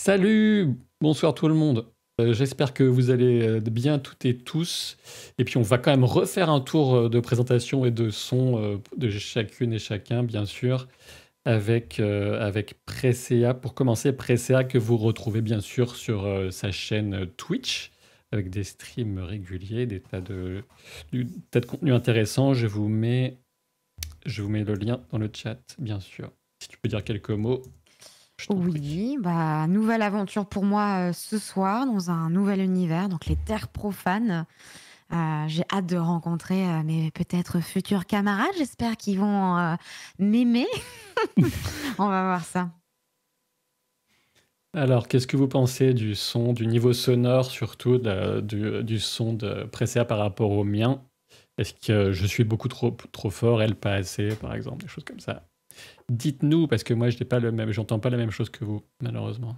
Salut, bonsoir tout le monde. J'espère que vous allez bien toutes et tous. Et puis on va quand même refaire un tour de présentation et de son de chacune et chacun, bien sûr, avec Presea. Pour commencer, Presea que vous retrouvez bien sûr sur sa chaîne Twitch, avec des streams réguliers, des tas de contenus intéressants. Je vous mets le lien dans le chat, bien sûr. Si tu peux dire quelques mots, je t'en prie. Oui, nouvelle aventure pour moi ce soir dans un nouvel univers, donc les terres profanes. J'ai hâte de rencontrer mes peut-être futurs camarades. J'espère qu'ils vont m'aimer. On va voir ça. Alors, qu'est-ce que vous pensez du son, du niveau sonore surtout, du son de Presea par rapport au mien? Est-ce que je suis beaucoup trop fort, elle pas assez, par exemple, des choses comme ça? Dites-nous, parce que moi, je n'ai pas le même, j'entends pas la même chose que vous, malheureusement.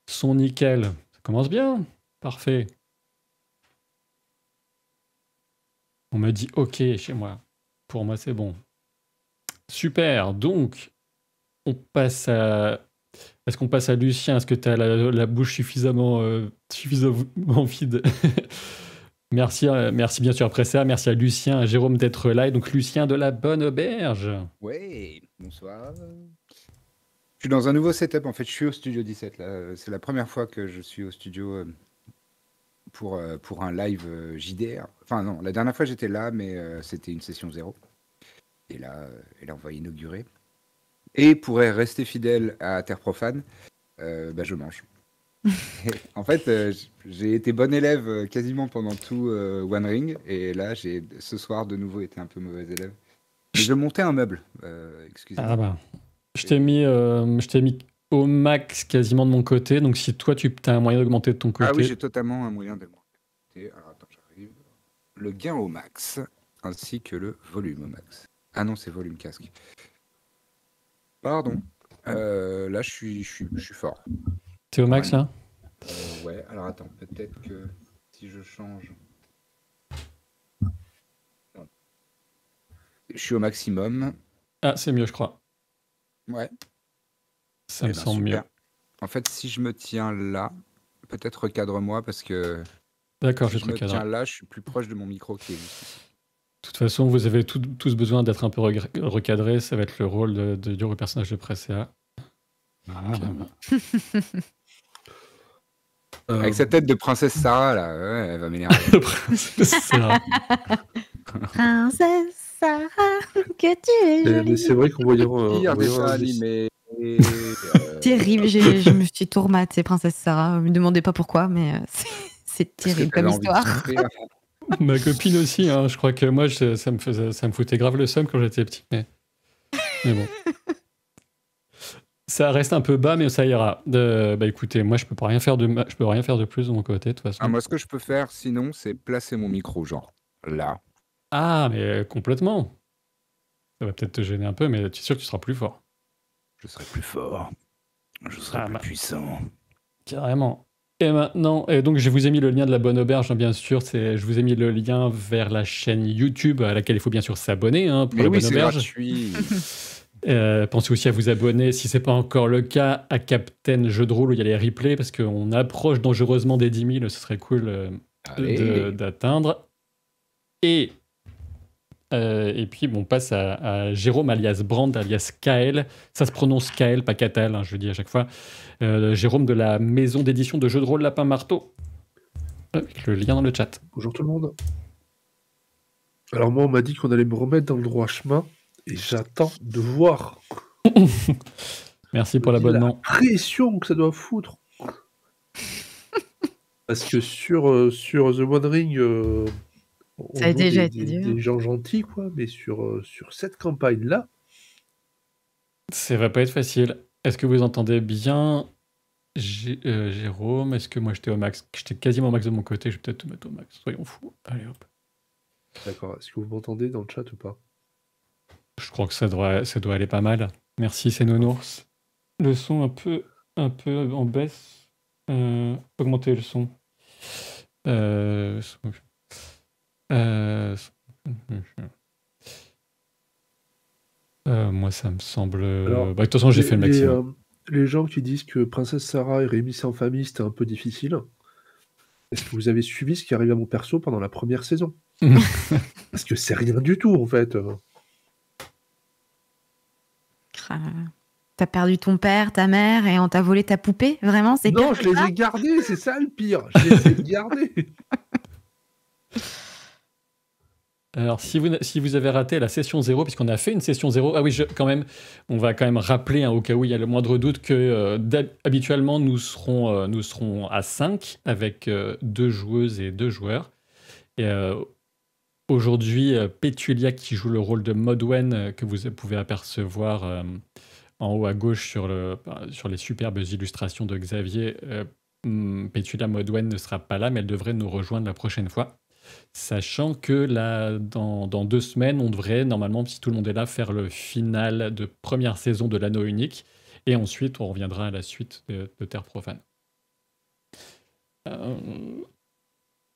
Son nickel, ça commence bien, parfait. On me dit OK chez moi. Pour moi, c'est bon. Super, donc, on passe à... Est-ce qu'on passe à Lucien? Est-ce que tu as la bouche suffisamment vide? Merci, merci bien sûr après ça. Merci à Lucien, à Jérôme d'être là. Et donc Lucien de la Bonne Auberge. Ouais, bonsoir. Je suis dans un nouveau setup. En fait, je suis au studio 17 là. C'est la première fois que je suis au studio pour un live JDR. Enfin non, la dernière fois j'étais là, mais c'était une session 0. Et là, on va inaugurer. Et pour rester fidèle à Terre Profane, je mange. En fait, j'ai été bon élève quasiment pendant tout One Ring. Et là, j'ai ce soir de nouveau été un peu mauvais élève. Mais je montais un meuble. Excusez-moi. Ah bah, je t'ai mis au max quasiment de mon côté. Donc si toi tu as un moyen d'augmenter de ton côté. Ah oui, j'ai totalement un moyen d'augmenter. Alors attends, j'arrive. Le gain au max, ainsi que le volume au max. Ah non, c'est volume casque. Pardon. Là, je suis fort. T'es au max là? Ouais, alors attends, peut-être que si je change... Non. Je suis au maximum. Ah, c'est mieux, je crois. Ouais. Ça me semble super. mieux. En fait, si je me tiens là, peut-être recadre-moi parce que... D'accord, si je vais je te me tiens recadrer. là, je suis plus proche de mon micro qui est juste ici. De toute façon, vous avez tous besoin d'être un peu recadré. Ça va être le rôle du personnage de Presea. Avec sa tête de princesse Sarah, là, ouais, elle va m'énerver. Princesse Sarah. Princesse Sarah, que tu es Mais jolie. c'est vrai qu'en voyant, Pire en voyant dessin un animé. Terrible, je me suis tourmatée, Princesse Sarah. Me demandez pas pourquoi, mais c'est terrible comme histoire. Ma copine aussi, hein, je crois que moi, ça me foutait grave le seum quand j'étais petit. Mais bon. Ça reste un peu bas, mais ça ira. Bah écoutez, moi, je peux rien faire de plus de mon côté, de toute façon. Ah, moi, ce que je peux faire, sinon, c'est placer mon micro, genre là. Ah, mais complètement. Ça va peut-être te gêner un peu, mais tu es sûr que tu seras plus fort. Je serai plus fort. Je serai plus puissant. Carrément. Et maintenant, donc je vous ai mis le lien de la Bonne Auberge, hein, bien sûr. Je vous ai mis le lien vers la chaîne YouTube à laquelle il faut bien sûr s'abonner pour la Bonne Auberge. Gratuit. Pensez aussi à vous abonner, si ce n'est pas encore le cas, à Captain Jeu de Rôle où il y a les replays, parce qu'on approche dangereusement des 10 000, ce serait cool d'atteindre. Et puis, on passe à Jérôme alias Brand alias Kael. Ça se prononce Kael, pas Katel, hein, je le dis à chaque fois. Jérôme de la maison d'édition de jeux de rôle Lapin Marteau. Avec le lien dans le chat. Bonjour tout le monde. Alors moi, on m'a dit qu'on allait me remettre dans le droit chemin, et j'attends de voir. Merci pour l'abonnement. La pression que ça doit foutre. Parce que sur The One Ring, on Ça a joue déjà été dur. des gens gentils, quoi, mais sur cette campagne-là... Ça va pas être facile. Est-ce que vous entendez bien Jérôme? Est-ce que moi j'étais au max? J'étais quasiment au max de mon côté, je vais peut-être te mettre au max. Soyons fous. Allez hop. D'accord, est-ce que vous m'entendez dans le chat ou pas? Je crois que ça doit aller pas mal. Merci, c'est Nounours. Le son un peu en baisse. Augmenter le son. Moi, ça me semble. Alors, De toute façon, j'ai fait le maximum. Les gens qui disent que Princesse Sarah et Rémi sans famille, c'était un peu difficile, est-ce que vous avez suivi ce qui arrive à mon perso pendant la première saison? Parce que c'est rien du tout, en fait. T'as perdu ton père, ta mère, et on t'a volé ta poupée? Vraiment, c'est Non, pire je que les ça? ai gardés, c'est ça le pire. Je les ai gardés. Alors, si vous avez raté la session 0, puisqu'on a fait une session 0, ah oui, on va quand même rappeler, au cas où il y a le moindre doute, que habituellement, nous serons à 5 avec 2 joueuses et 2 joueurs. Et aujourd'hui, Pétulia, qui joue le rôle de Modwen, que vous pouvez apercevoir en haut à gauche sur les superbes illustrations de Xavier, Pétulia Modwen ne sera pas là, mais elle devrait nous rejoindre la prochaine fois. Sachant que là, dans 2 semaines, on devrait, normalement, si tout le monde est là, faire le final de première saison de l'Anneau Unique. Et ensuite, on reviendra à la suite de Terre Profane.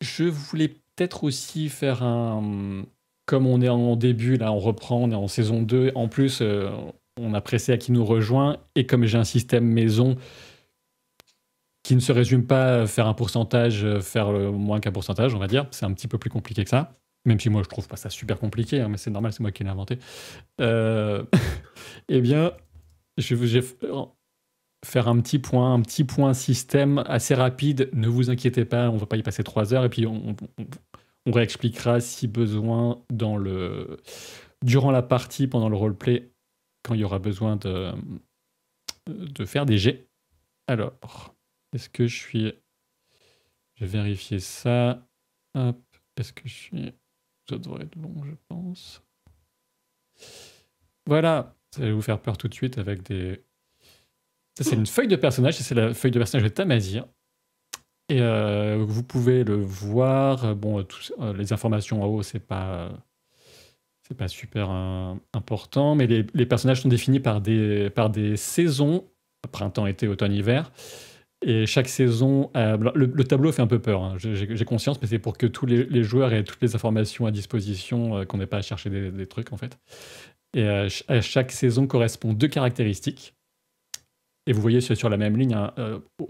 Je voulais peut-être aussi faire un... Comme on est en début, là, on reprend, on est en saison 2. En plus, on a pressé à qui nous rejoint. Et comme j'ai un système maison qui ne se résume pas à faire un pourcentage, faire moins qu'un pourcentage, on va dire. C'est un petit peu plus compliqué que ça. Même si moi, je trouve pas ça super compliqué, mais c'est normal, c'est moi qui l'ai inventé. Eh bien, je vais faire un petit point système assez rapide. Ne vous inquiétez pas, on ne va pas y passer 3 heures. Et puis, on réexpliquera si besoin durant la partie, pendant le roleplay, quand il y aura besoin de faire des jets. Alors... Est-ce que je suis... Je vais vérifier ça. Hop. Est-ce que je suis... Ça devrait être bon, je pense. Voilà. Ça va vous faire peur tout de suite avec des... Ça, c'est une feuille de personnage. C'est la feuille de personnage de Tamazir. Et vous pouvez le voir. Bon, les informations en haut, c'est pas super important. Mais les personnages sont définis par des saisons. Printemps, été, automne, hiver. Et chaque saison, le tableau fait un peu peur, hein, j'ai conscience, mais c'est pour que tous les joueurs aient toutes les informations à disposition, qu'on n'ait pas à chercher des trucs en fait. Et à chaque saison correspond 2 caractéristiques. Et vous voyez sur la même ligne, hein,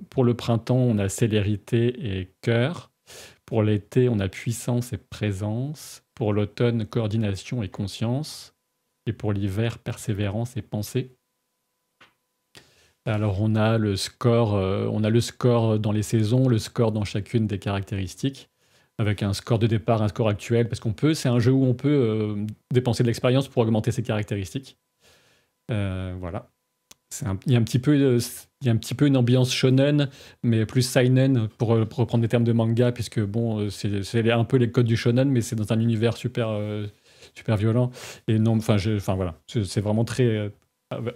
pour le printemps, on a célérité et cœur. Pour l'été, on a puissance et présence. Pour l'automne, coordination et conscience. Et pour l'hiver, persévérance et pensée. Alors on a le score dans les saisons, le score dans chacune des caractéristiques, avec un score de départ, un score actuel, parce c'est un jeu où on peut dépenser de l'expérience pour augmenter ses caractéristiques. Voilà. Il y a un petit peu une ambiance shonen, mais plus seinen pour reprendre des termes de manga, puisque bon, c'est un peu les codes du shonen, mais c'est dans un univers super violent. Et non, voilà, c'est vraiment très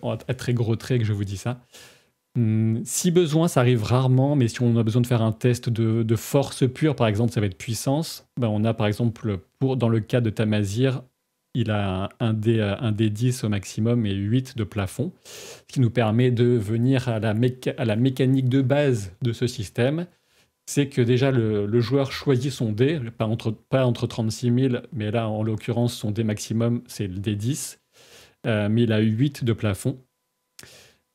à très gros traits que je vous dis ça. Si besoin, ça arrive rarement, mais si on a besoin de faire un test de force pure, par exemple, ça va être puissance. On a par exemple, dans le cas de Tamazir, il a un D10 au maximum et 8 de plafond, ce qui nous permet de venir à la mécanique de base de ce système. C'est que déjà le joueur choisit son dé, pas entre 36 000, mais là en l'occurrence son dé maximum c'est le D10. Mais il a 8 de plafond.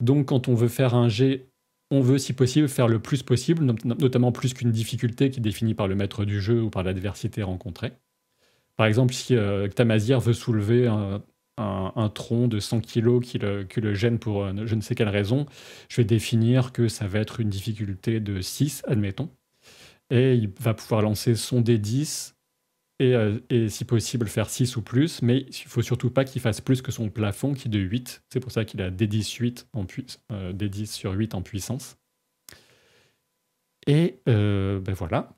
Donc quand on veut faire un jet, on veut si possible faire le plus possible, notamment plus qu'une difficulté qui est définie par le maître du jeu ou par l'adversité rencontrée. Par exemple, si Tamazir veut soulever un tronc de 100 kg qui le gêne pour je ne sais quelle raison, je vais définir que ça va être une difficulté de 6, admettons. Et il va pouvoir lancer son D10 et si possible faire 6 ou plus, mais il ne faut surtout pas qu'il fasse plus que son plafond qui est de 8. C'est pour ça qu'il a D10 sur 8 en puissance. Et voilà.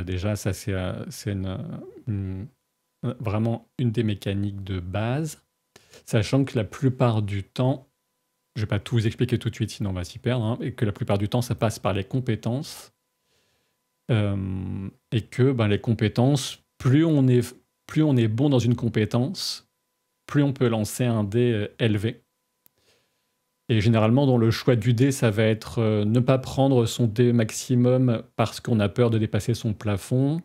Déjà, ça c'est vraiment une des mécaniques de base. Sachant que la plupart du temps, je ne vais pas tout vous expliquer tout de suite, sinon on va s'y perdre, hein, et que la plupart du temps, ça passe par les compétences. Et que les compétences, plus on est bon dans une compétence, plus on peut lancer un dé élevé. Et généralement, dans le choix du dé, ça va être ne pas prendre son dé maximum parce qu'on a peur de dépasser son plafond.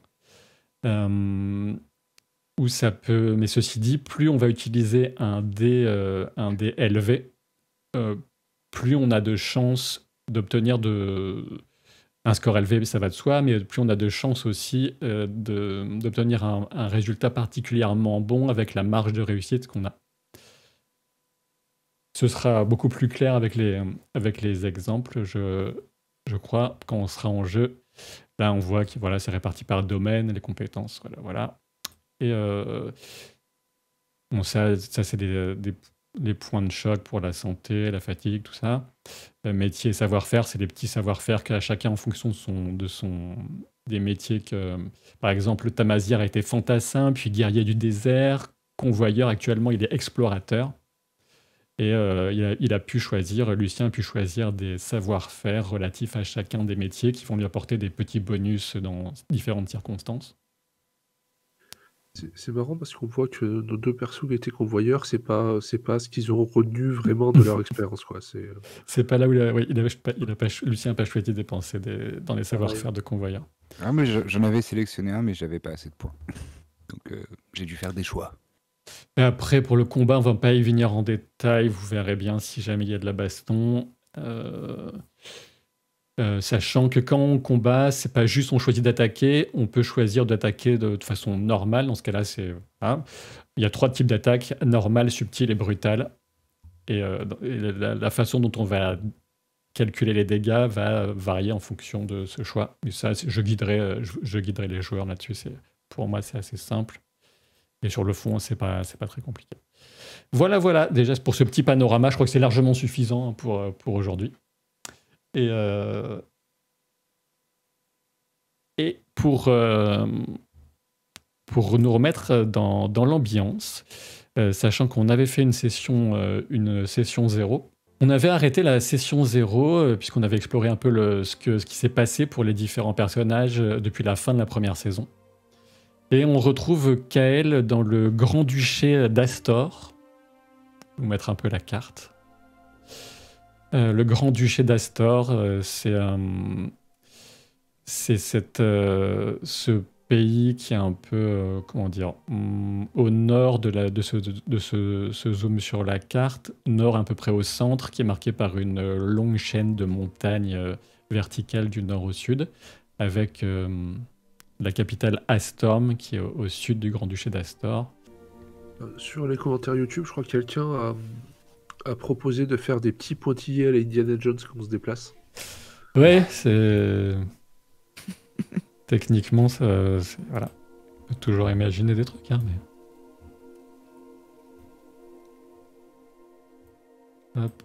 où ça peut... Mais ceci dit, plus on va utiliser un dé élevé, plus on a de chances d'obtenir un score élevé, ça va de soi, mais plus on a de chances aussi d'obtenir un résultat particulièrement bon avec la marge de réussite qu'on a. Ce sera beaucoup plus clair avec les exemples, je crois, quand on sera en jeu. Là, on voit que voilà, c'est réparti par domaine, les compétences, voilà. Et bon, ça c'est des points de choc pour la santé, la fatigue, tout ça. Métier et savoir-faire, c'est des petits savoir-faire qu'a chacun en fonction des métiers que, par exemple, Tamasier a été fantassin, puis guerrier du désert, convoyeur, actuellement il est explorateur. Et il a pu choisir, Lucien a pu choisir des savoir-faire relatifs à chacun des métiers qui vont lui apporter des petits bonus dans différentes circonstances. C'est marrant parce qu'on voit que nos deux persos qui étaient convoyeurs, c'est pas ce qu'ils ont retenu vraiment de leur expérience, quoi. C'est pas là où Lucien n'a pas choisi de dépenser dans les savoir-faire de convoyeur. Ah, mais j'en avais sélectionné un, mais j'avais pas assez de points. Donc j'ai dû faire des choix. Et après, pour le combat, on va pas y venir en détail. Vous verrez bien si jamais il y a de la baston. Sachant que quand on combat, c'est pas juste on choisit d'attaquer, on peut choisir d'attaquer de façon normale. Dans ce cas-là, il y a 3 types d'attaques, normale, subtile et brutale. Et la façon dont on va calculer les dégâts va varier en fonction de ce choix. Mais ça, je guiderai les joueurs là-dessus. Pour moi, c'est assez simple. Et sur le fond, c'est pas très compliqué. Voilà. Déjà, pour ce petit panorama, je crois que c'est largement suffisant pour aujourd'hui. Et pour nous remettre dans l'ambiance, sachant qu'on avait fait une session 0, on avait arrêté la session 0 puisqu'on avait exploré un peu ce qui s'est passé pour les différents personnages depuis la fin de la première saison. Et on retrouve Kael dans le Grand-Duché d'Astor. Je vais vous mettre un peu la carte. Le Grand-Duché d'Astor, c'est ce pays qui est un peu, au nord de ce zoom sur la carte, nord à peu près au centre, qui est marqué par une longue chaîne de montagnes verticales du nord au sud, avec la capitale Astorm, qui est au sud du Grand-Duché d'Astor. Sur les commentaires YouTube, je crois que quelqu'un a proposé de faire des petits pointillés à la Indiana Jones quand on se déplace. Ouais, c'est... Techniquement, voilà. On peut toujours imaginer des trucs, hein, mais... Hop.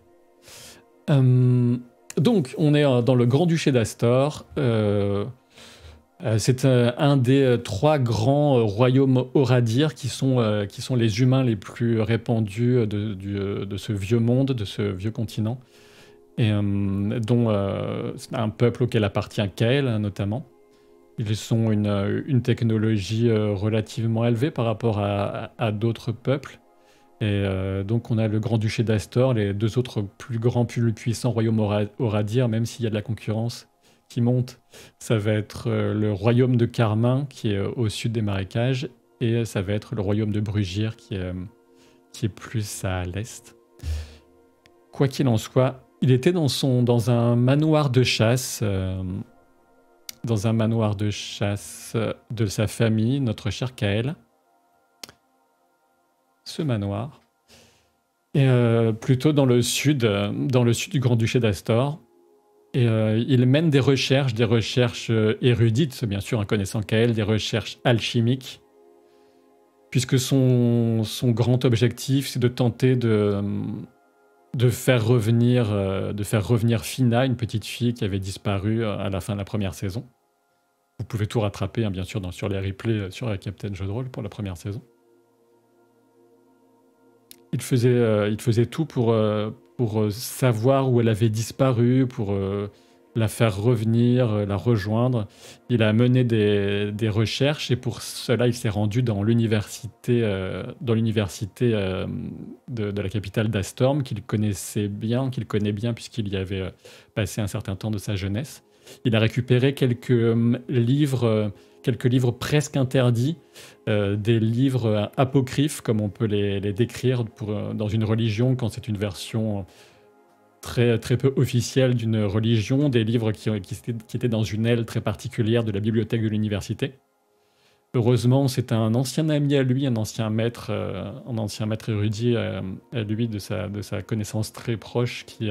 Donc, on est dans le Grand-Duché d'Astor. C'est un des 3 grands royaumes Oradir qui sont les humains les plus répandus de ce vieux monde, de ce vieux continent, et dont c'est un peuple auquel appartient Kael notamment. Ils ont une technologie relativement élevée par rapport à d'autres peuples. Et donc on a le Grand-Duché d'Astor, les 2 autres plus grands, plus puissants royaumes Oradir, même s'il y a de la concurrence qui monte, ça va être le royaume de Carmin qui est au sud des marécages, et ça va être le royaume de Brugir qui est plus à l'est. Quoi qu'il en soit, il était dans un manoir de chasse, de sa famille, notre cher Kael. Ce manoir. Et plutôt dans le sud du Grand-Duché d'Astor. Et il mène des recherches érudites, bien sûr, en connaissant Kael, des recherches alchimiques, puisque son grand objectif, c'est de tenter de faire revenir Fina, une petite fille qui avait disparu à la fin de la première saison. Vous pouvez tout rattraper, hein, bien sûr, sur les replays sur la Captain Jeu de rôle pour la première saison. Il faisait tout pour savoir où elle avait disparu, pour la faire revenir, la rejoindre. Il a mené des recherches, et pour cela, il s'est rendu dans l'université de la capitale d'Astorm, qu'il connaît bien puisqu'il y avait passé un certain temps de sa jeunesse. Il a récupéré quelques livres quelques livres presque interdits, des livres apocryphes, comme on peut les décrire dans une religion quand c'est une version très, très peu officielle d'une religion, des livres qui étaient dans une aile très particulière de la bibliothèque de l'université. Heureusement, c'est un ancien ami à lui, un ancien maître érudit à lui de sa connaissance très proche qui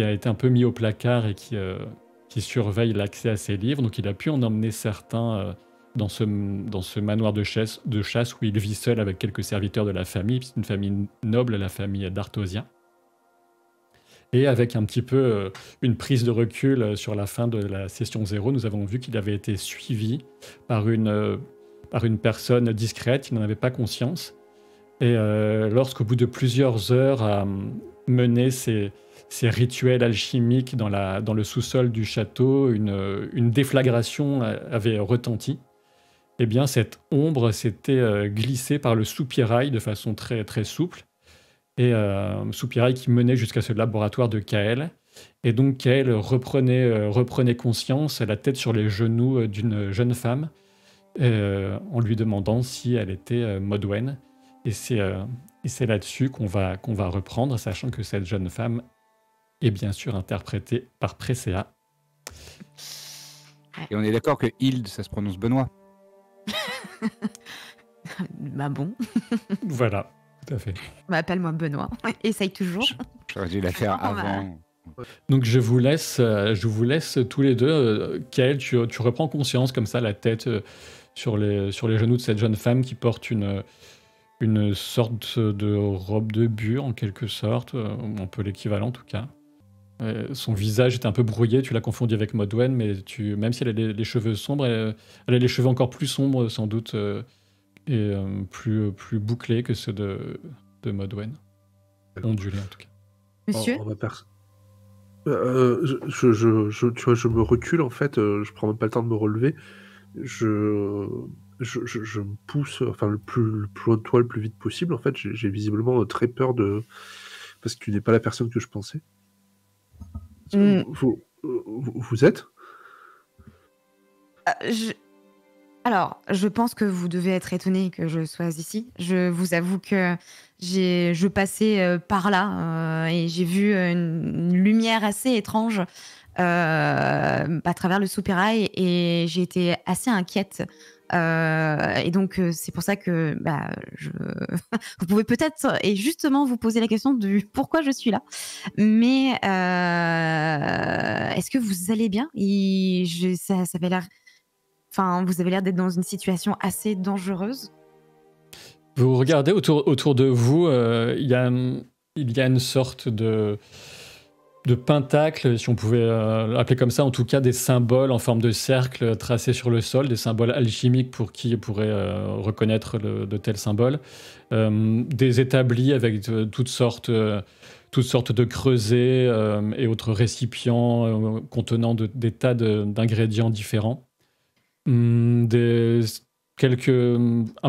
a été un peu mis au placard et qui surveille l'accès à ces livres. Donc il a pu en emmener certains dans ce manoir de chasse où il vit seul avec quelques serviteurs de la famille. C'est une famille noble, la famille d'Artosia. Et avec un petit peu une prise de recul sur la fin de la session 0, nous avons vu qu'il avait été suivi par une personne discrète, il n'en avait pas conscience. Et lorsqu'au bout de plusieurs heures à mener ces rituels alchimiques dans le sous-sol du château, une déflagration avait retenti. Eh bien, cette ombre s'était glissée par le soupirail de façon très, très souple. Et soupirail qui menait jusqu'à ce laboratoire de Kael. Et donc Kael reprenait conscience, la tête sur les genoux d'une jeune femme, en lui demandant si elle était Modwen. Et c'est là-dessus qu'on va reprendre, sachant que cette jeune femme est bien sûr interprétée par Presea. Et on est d'accord que Hilde, ça se prononce Benoît. Bah bon. Voilà. Tout à fait. Bah, appelle-moi Benoît. Essaye toujours. J'aurais dû la faire avant. Donc je vous laisse tous les deux. Kael, tu reprends conscience comme ça, la tête sur les genoux de cette jeune femme qui porte une sorte de robe de bure en quelque sorte, un peu l'équivalent en tout cas. Son visage est un peu brouillé, tu l'as confondu avec Modwen, mais même si elle a les cheveux sombres, elle a les cheveux encore plus sombres sans doute. Et plus bouclé que ceux de Modwen. Ondulé en tout cas. Monsieur tu vois, je me recule en fait, je prends même pas le temps de me relever. Je me pousse, enfin le plus loin de toi le plus vite possible. En fait, j'ai visiblement très peur parce que tu n'es pas la personne que je pensais. Vous êtes Alors, je pense que vous devez être étonné que je sois ici. Je vous avoue que je passais par là et j'ai vu une lumière assez étrange à travers le soupirail et j'ai été assez inquiète. Et donc, c'est pour ça que vous pouvez peut-être, et justement, vous poser la question du pourquoi je suis là. Mais est-ce que vous allez bien? Ça avait l'air... Enfin, vous avez l'air d'être dans une situation assez dangereuse. Vous regardez autour de vous, il y a une sorte de pentacle, si on pouvait l'appeler comme ça, en tout cas des symboles en forme de cercle tracés sur le sol, des symboles alchimiques pour qui pourrait reconnaître de tels symboles, des établis avec toutes sortes de creusets et autres récipients contenant des tas d'ingrédients différents. Un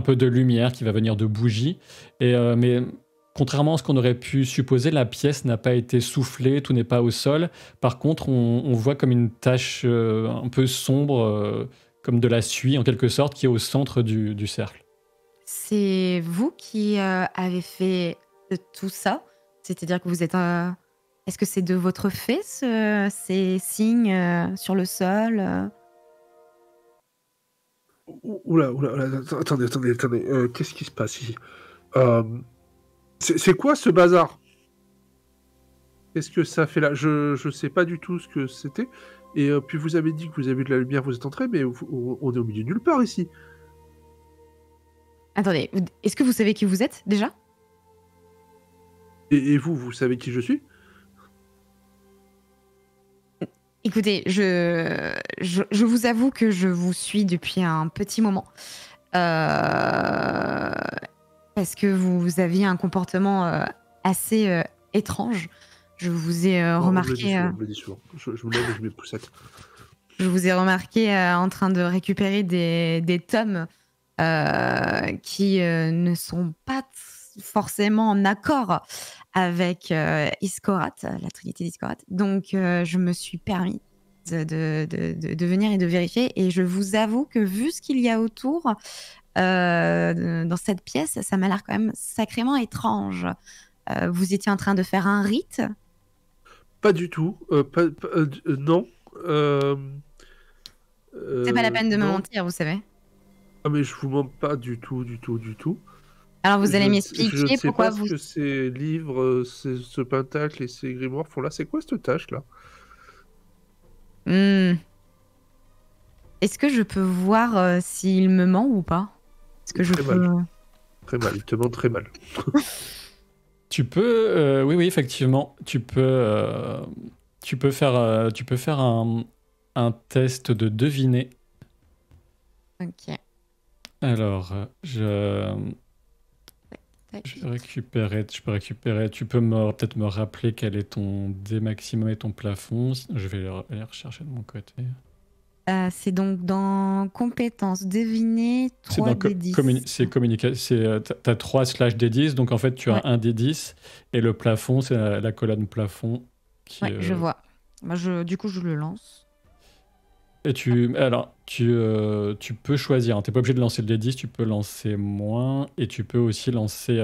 peu de lumière qui va venir de bougies, mais contrairement à ce qu'on aurait pu supposer, la pièce n'a pas été soufflée, tout n'est pas au sol. Par contre, on voit comme une tache un peu sombre, comme de la suie en quelque sorte, qui est au centre du cercle. C'est vous qui avez fait tout ça? C'est-à-dire que vous êtes... Est-ce que c'est de votre fait, ces signes sur le sol Oula, attendez, qu'est-ce qui se passe ici? C'est quoi ce bazar? Qu'est-ce que ça fait là? Je sais pas du tout ce que c'était. Et puis vous avez dit que vous avez vu de la lumière, vous êtes entré, mais on est au milieu de nulle part ici. Attendez, est-ce que vous savez qui vous êtes déjà? Et vous savez qui je suis? Écoutez, je vous avoue que je vous suis depuis un petit moment. Parce que vous aviez un comportement assez étrange. Je vous ai remarqué... Je me dis souvent. Je me lève et je mets poussette. Je vous ai remarqué en train de récupérer des tomes qui ne sont pas forcément en accord avec Iskorat, la Trinité d'Iskorat. Donc, je me suis permis de venir et de vérifier. Et je vous avoue que vu ce qu'il y a autour, dans cette pièce, ça m'a l'air quand même sacrément étrange. Vous étiez en train de faire un rite? Pas du tout. Non. C'est pas la peine de me Non. mentir, vous savez. Ah, mais je vous mens pas du tout, du tout, du tout. Alors vous allez Je ne m'expliquer sais pourquoi pas ce vous... que ces livres, ce pentacle et ces grimoires font là. C'est quoi cette tâche-là? Hmm. Est-ce que je peux voir s'il me ment ou pas? Est-ce que je Très peux... mal. Très mal, il te ment très mal. Tu peux, oui, effectivement, tu peux faire un test de deviner. Ok. Alors, Tac. je peux récupérer, tu peux peut-être me rappeler quel est ton dé maximum et ton plafond. Je vais aller rechercher de mon côté. C'est donc dans compétences, deviner C'est 3 dans des 10. c'est communication, t'as 3/D10, donc en fait tu as Ouais. un D10 et le plafond, c'est la colonne plafond qui Ouais, je vois. Bah, du coup, je le lance. Et tu peux choisir, hein. T'es pas obligé de lancer le D10, tu peux lancer moins et tu peux aussi lancer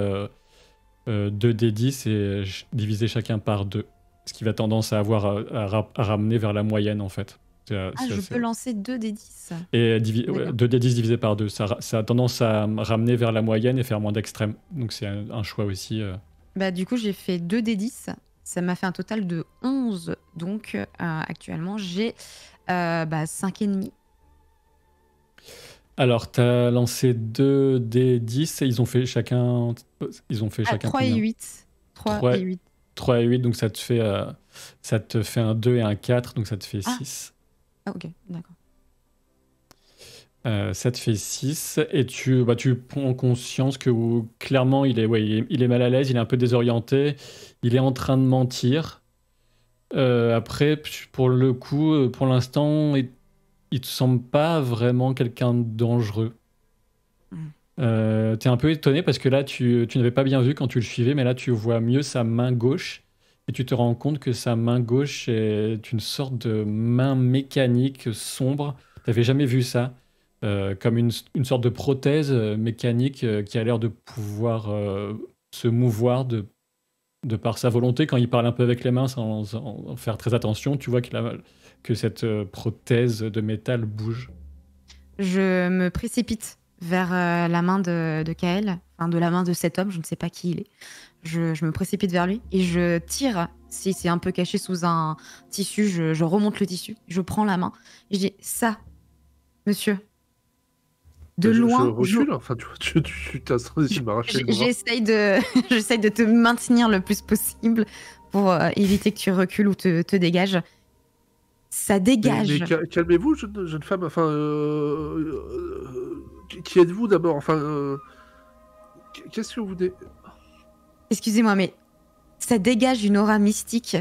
2 D10 et diviser chacun par 2. Ce qui va tendance à à ramener vers la moyenne en fait. Je peux lancer 2 des 10. Et D'accord. 2 D10 divisé par 2, ça a tendance à ramener vers la moyenne et faire moins d'extrêmes. Donc c'est un choix aussi. Bah, du coup, j'ai fait 2 des 10. Ça m'a fait un total de 11. Donc, actuellement, j'ai 5,5. Alors, tu as lancé 2 D10 et ils ont fait chacun 3 et combien? 8. 3 3, et 8. 3 et 8, donc ça te fait un 2 et un 4, donc ça te fait Ah. 6. Ah, ok, d'accord. Ça te fait 6 et tu prends conscience que clairement il est mal à l'aise, il est un peu désorienté, il est en train de mentir. Après, pour le coup, pour l'instant, il te semble pas vraiment quelqu'un de dangereux. T'es un peu étonné parce que là, tu n'avais pas bien vu quand tu le suivais, mais là, tu vois mieux sa main gauche et tu te rends compte que sa main gauche est une sorte de main mécanique sombre. T'avais jamais vu ça. Comme une sorte de prothèse mécanique qui a l'air de pouvoir se mouvoir de par sa volonté. Quand il parle un peu avec les mains sans faire très attention, tu vois que cette prothèse de métal bouge. Je me précipite vers la main de Kael, enfin de la main de cet homme, je ne sais pas qui il est. Je me précipite vers lui et je tire. Si c'est un peu caché sous un tissu, je remonte le tissu, je prends la main et je dis ça, monsieur. De loin, Je recule, enfin, tu t'es essayé de m'arracher le bras. j'essaye de te maintenir le plus possible pour éviter que tu recules ou te dégages. Ça dégage. Mais calmez-vous, jeune femme. Enfin, qui êtes-vous d'abord? Enfin, qu'est-ce que vous... Excusez-moi, mais ça dégage une aura mystique.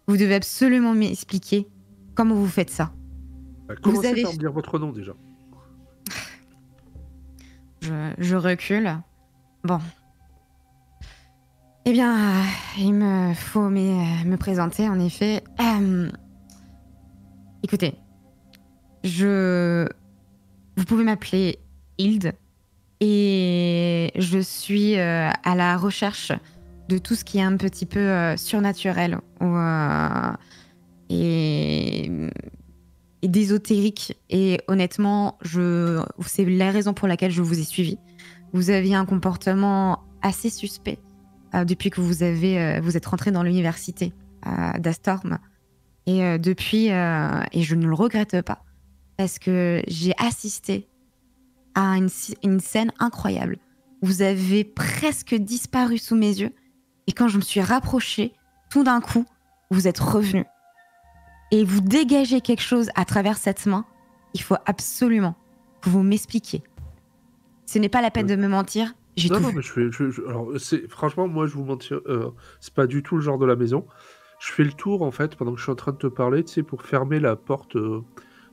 Vous devez absolument m'expliquer comment vous faites ça. Commencez par me dire votre nom déjà. Je recule. Bon. Eh bien, il me faut me présenter, en effet. Écoutez, vous pouvez m'appeler Hilde et je suis à la recherche de tout ce qui est un petit peu surnaturel et d'ésotérique. Et honnêtement, c'est la raison pour laquelle je vous ai suivi. Vous aviez un comportement assez suspect depuis que vous êtes rentré dans l'université d'Astorm. Et depuis, et je ne le regrette pas, parce que j'ai assisté à une scène incroyable. Vous avez presque disparu sous mes yeux, et quand je me suis rapprochée, tout d'un coup, vous êtes revenu. Et vous dégagez quelque chose à travers cette main. Il faut absolument que vous m'expliquiez. Ce n'est pas la peine de me mentir, j'ai tout vu. Mais alors, franchement, moi, je vous mentir, c'est pas du tout le genre de la maison. Je fais le tour, en fait, pendant que je suis en train de te parler, tu sais, pour fermer la porte.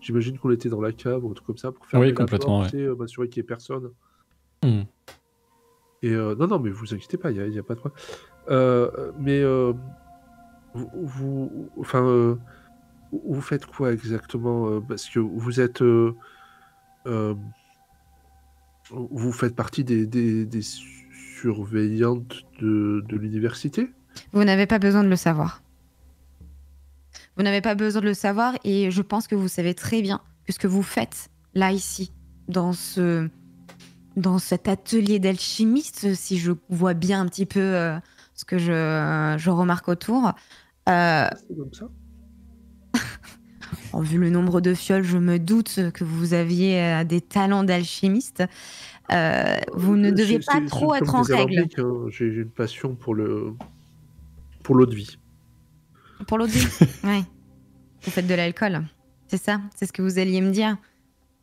J'imagine qu'on était dans la cave ou un truc comme ça, pour fermer la porte, tu sais, m'assurer qu'il n'y ait personne. Et non, mais vous inquiétez pas, il n'y a pas de problème. Mais enfin, Vous faites quoi exactement? Parce que vous êtes... vous faites partie des surveillantes de l'université? Vous n'avez pas besoin de le savoir. Vous n'avez pas besoin de le savoir et je pense que vous savez très bien que ce que vous faites là, ici, dans cet atelier d'alchimiste, si je vois bien un petit peu ce que je remarque autour, C'est comme ça? vu le nombre de fioles, je me doute que vous aviez des talents d'alchimiste. Vous ne deviez pas trop être comme en des règle. alambics, hein. J'ai une passion pour l'eau de vie. Pour l'eau de vie, oui. Vous faites de l'alcool, c'est ça? C'est ce que vous alliez me dire?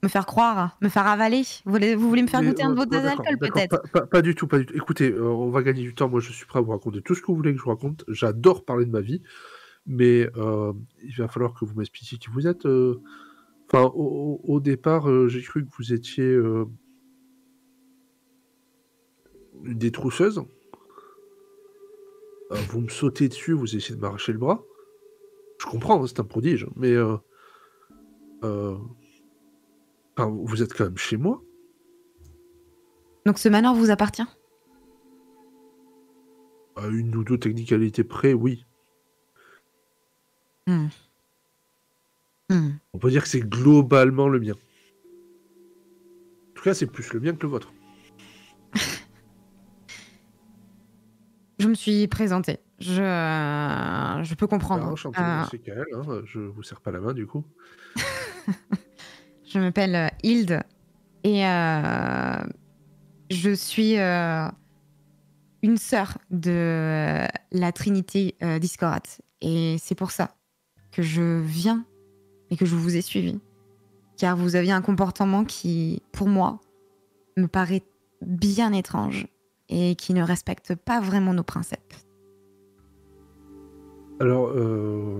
Me faire croire? Me faire avaler? Vous voulez me faire Mais goûter un de vos d'accord, alcools, peut-être? pas du tout, pas du tout. Écoutez, on va gagner du temps. Moi, je suis prêt à vous raconter tout ce que vous voulez que je vous raconte. J'adore parler de ma vie, mais il va falloir que vous m'expliciez qui vous êtes. Enfin, au départ, j'ai cru que vous étiez une détrousseuse. Vous me sautez dessus, vous essayez de m'arracher le bras. Je comprends, hein, c'est un prodige, mais enfin, vous êtes quand même chez moi. Donc ce manoir vous appartient? À une ou deux technicalités près, oui. Hmm. Hmm. On peut dire que c'est globalement le mien. En tout cas, c'est plus le mien que le vôtre. Je me suis présentée. Je peux comprendre. Enchanté, c'est Kael, hein, je vous serre pas la main du coup. Je m'appelle Hilde et je suis une sœur de la Trinité d'Iscorat. Et c'est pour ça que je viens et que je vous ai suivi. Car vous aviez un comportement qui, pour moi, me paraît bien étrange et qui ne respecte pas vraiment nos principes. Alors,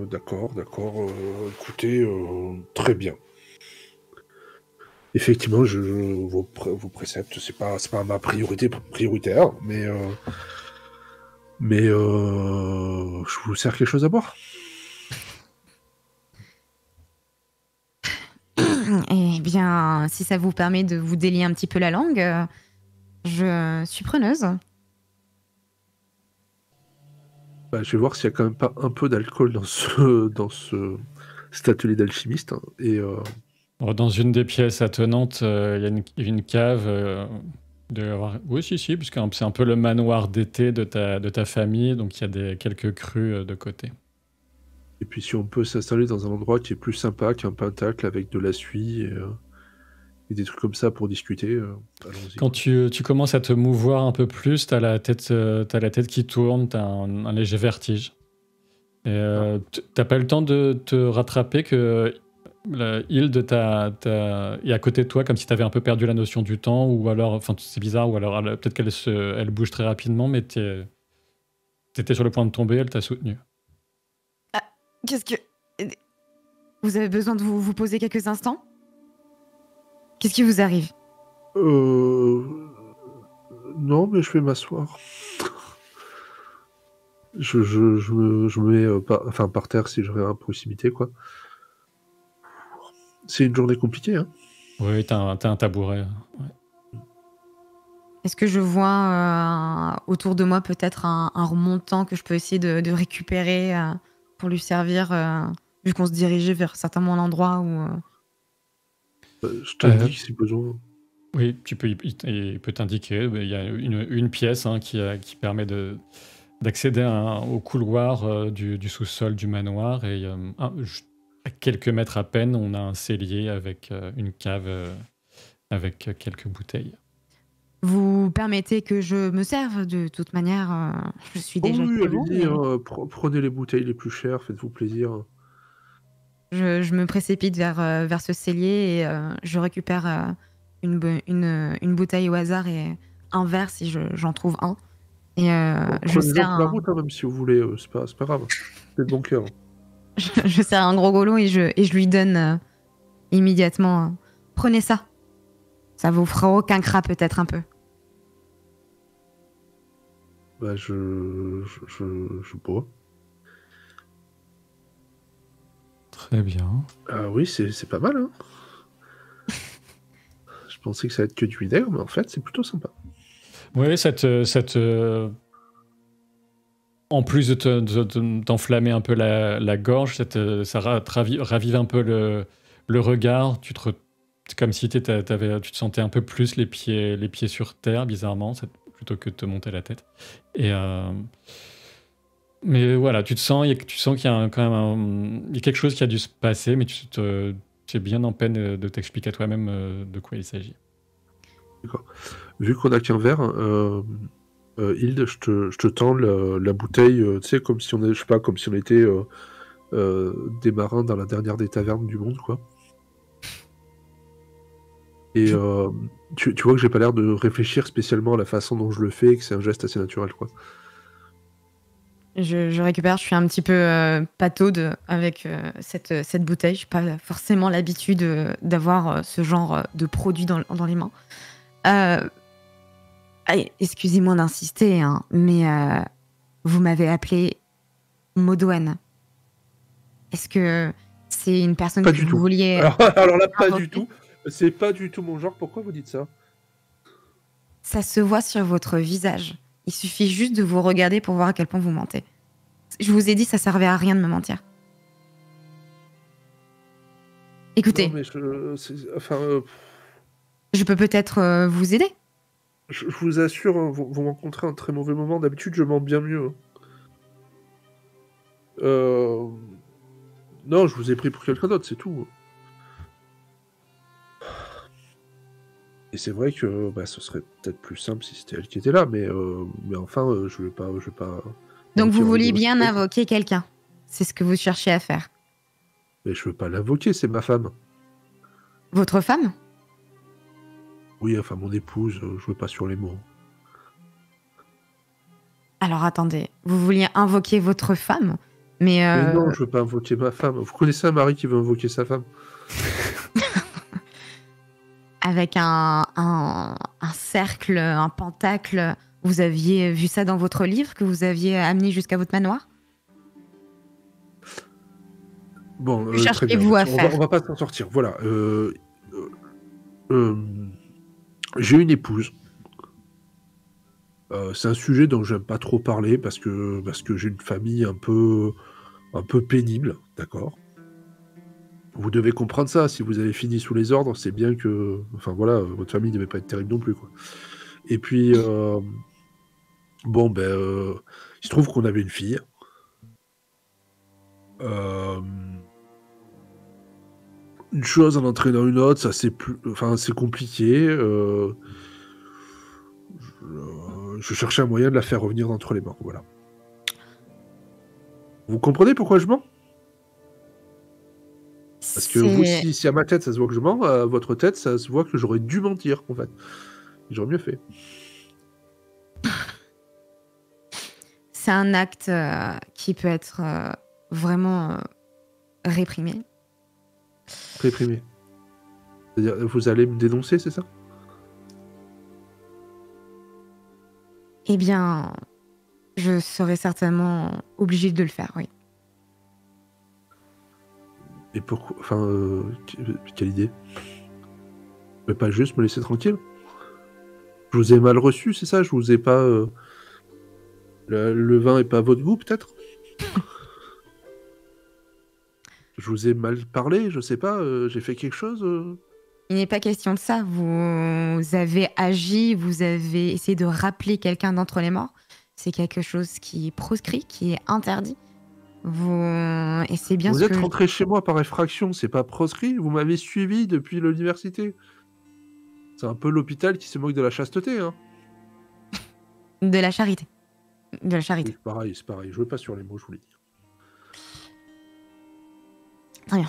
d'accord, écoutez, très bien. Effectivement, vos préceptes, c'est pas ma priorité prioritaire, mais je vous sers quelque chose à boire. Eh bien, si ça vous permet de vous délier un petit peu la langue, je suis preneuse. Bah, je vais voir s'il y a quand même pas un peu d'alcool dans cet atelier d'alchimiste, hein, et Dans une des pièces attenantes, il y a une cave. Oui, si, puisque c'est un peu le manoir d'été de ta famille, donc il y a quelques crus de côté. et puis si on peut s'installer dans un endroit qui est plus sympa qu'un pentacle avec de la suie et des trucs comme ça pour discuter, allons-y. Quand tu commences à te mouvoir un peu plus, t'as la tête qui tourne, t'as un léger vertige. Et t'as pas le temps de te rattraper que la Hilde est à côté de toi, comme si t'avais un peu perdu la notion du temps, ou alors, enfin c'est bizarre, ou alors peut-être elle bouge très rapidement, mais t'étais sur le point de tomber, elle t'a soutenu. Qu'est-ce que... Vous avez besoin de vous poser quelques instants? Qu'est-ce qui vous arrive? Non, mais je vais m'asseoir. Je me mets par terre si je vais à proximité, quoi. C'est une journée compliquée, hein. Oui, t'as un tabouret. Ouais. Est-ce que je vois autour de moi peut-être un remontant que je peux essayer de récupérer pour lui servir, vu qu'on se dirigeait vers certainement l'endroit où... Je t'indique si besoin. Oui, il peut t'indiquer. Il y a une pièce qui permet d'accéder au couloir du sous-sol du manoir. Et à quelques mètres à peine, on a un cellier avec une cave avec quelques bouteilles. Vous permettez que je me serve? De toute manière, je suis déjà oui, chez vous. allez-y, Mais... hein, prenez les bouteilles les plus chères, faites-vous plaisir. Je me précipite vers ce cellier et je récupère une bouteille au hasard et un verre si j'en trouve un. Et je Prenez-en sers pour la route, hein, même si vous voulez, c'est pas grave. C'est de bon cœur. je sers un gros golon et je lui donne immédiatement. Prenez ça. Ça vous fera aucun cras peut-être un peu. Bah, je bois. Très bien. Ah oui, c'est pas mal, hein. Je pensais que ça allait être que du vinaigre, mais en fait, c'est plutôt sympa. Oui, en plus de t'enflammer un peu la gorge, ça ravive un peu le regard. C'est comme si tu te sentais un peu plus les pieds sur terre, bizarrement, plutôt que de te monter la tête. Et, mais voilà, tu sens qu'il y a quand même il y a quelque chose qui a dû se passer, mais tu es bien en peine de t'expliquer à toi-même de quoi il s'agit. D'accord. Vu qu'on a qu'un verre, Hilde, je te tends la bouteille, tu sais, comme si on, je sais pas, comme si on était des marins dans la dernière des tavernes du monde, quoi. Et tu vois que j'ai pas l'air de réfléchir spécialement à la façon dont je le fais, et que c'est un geste assez naturel, quoi. Je récupère, je suis un petit peu pataude avec cette bouteille. Je n'ai pas forcément l'habitude d'avoir ce genre de produit dans les mains. Excusez-moi d'insister, hein, mais vous m'avez appelé Maudoine. Est-ce que c'est une personne Pas que du vous tout. vouliez Alors là, pas invoquer? du tout. C'est pas du tout mon genre. Pourquoi vous dites ça? Ça se voit sur votre visage. Il suffit juste de vous regarder pour voir à quel point vous mentez. Je vous ai dit, ça servait à rien de me mentir. Écoutez, Non, mais je peux peut-être vous aider. je vous assure, hein, vous rencontrez un très mauvais moment. D'habitude, je mens bien mieux. Non, je vous ai pris pour quelqu'un d'autre, c'est tout. Et c'est vrai que ce serait peut-être plus simple si c'était elle qui était là, mais enfin, je vais pas. Donc vous mentir vouliez au bien respect. invoquer quelqu'un. C'est ce que vous cherchez à faire. Mais je veux pas l'invoquer, c'est ma femme. Votre femme? Oui, enfin mon épouse, je veux pas sur les mots. Alors attendez, vous vouliez invoquer votre femme, mais Mais non, je veux pas invoquer ma femme. Vous connaissez un mari qui veut invoquer sa femme? avec un cercle, un pentacle. Vous aviez vu ça dans votre livre que vous aviez amené jusqu'à votre manoir? Bon, Que très bien. cherchez-vous à faire? On va pas s'en sortir. Voilà. J'ai une épouse. C'est un sujet dont j'aime pas trop parler parce que j'ai une famille un peu pénible, d'accord? Vous devez comprendre ça. Si vous avez fini sous les ordres, c'est bien que, enfin voilà, votre famille devait pas être terrible non plus, quoi. Et puis bon, il se trouve qu'on avait une fille. Une chose en entraînant une autre, ça c'est compliqué. Je cherchais un moyen de la faire revenir d'entre les morts, voilà. Vous comprenez pourquoi je mens? Parce que vous, si à ma tête ça se voit que je mens, à votre tête ça se voit que j'aurais dû mentir, en fait. J'aurais mieux fait. C'est un acte qui peut être vraiment réprimé. Réprimé. C'est-à-dire, vous allez me dénoncer, c'est ça? Eh bien, je serais certainement obligée de le faire, oui. Et pourquoi? Enfin, quelle idée? Vous pouvez pas juste me laisser tranquille? Je vous ai mal reçu, c'est ça? Je vous ai pas... Le vin est pas à votre goût, peut-être? Je vous ai mal parlé, je sais pas, j'ai fait quelque chose? Il n'est pas question de ça. Vous avez agi, vous avez essayé de rappeler quelqu'un d'entre les morts. C'est quelque chose qui est proscrit, qui est interdit. Et c'est bien Vous ce êtes que rentré chez moi par effraction, c'est pas proscrit? Vous m'avez suivi depuis l'université. C'est un peu l'hôpital qui se moque de la chasteté, hein. de la charité. De la Oui, charité. c'est pareil. Je veux pas sur les mots, je vous l'ai dit. Très bien.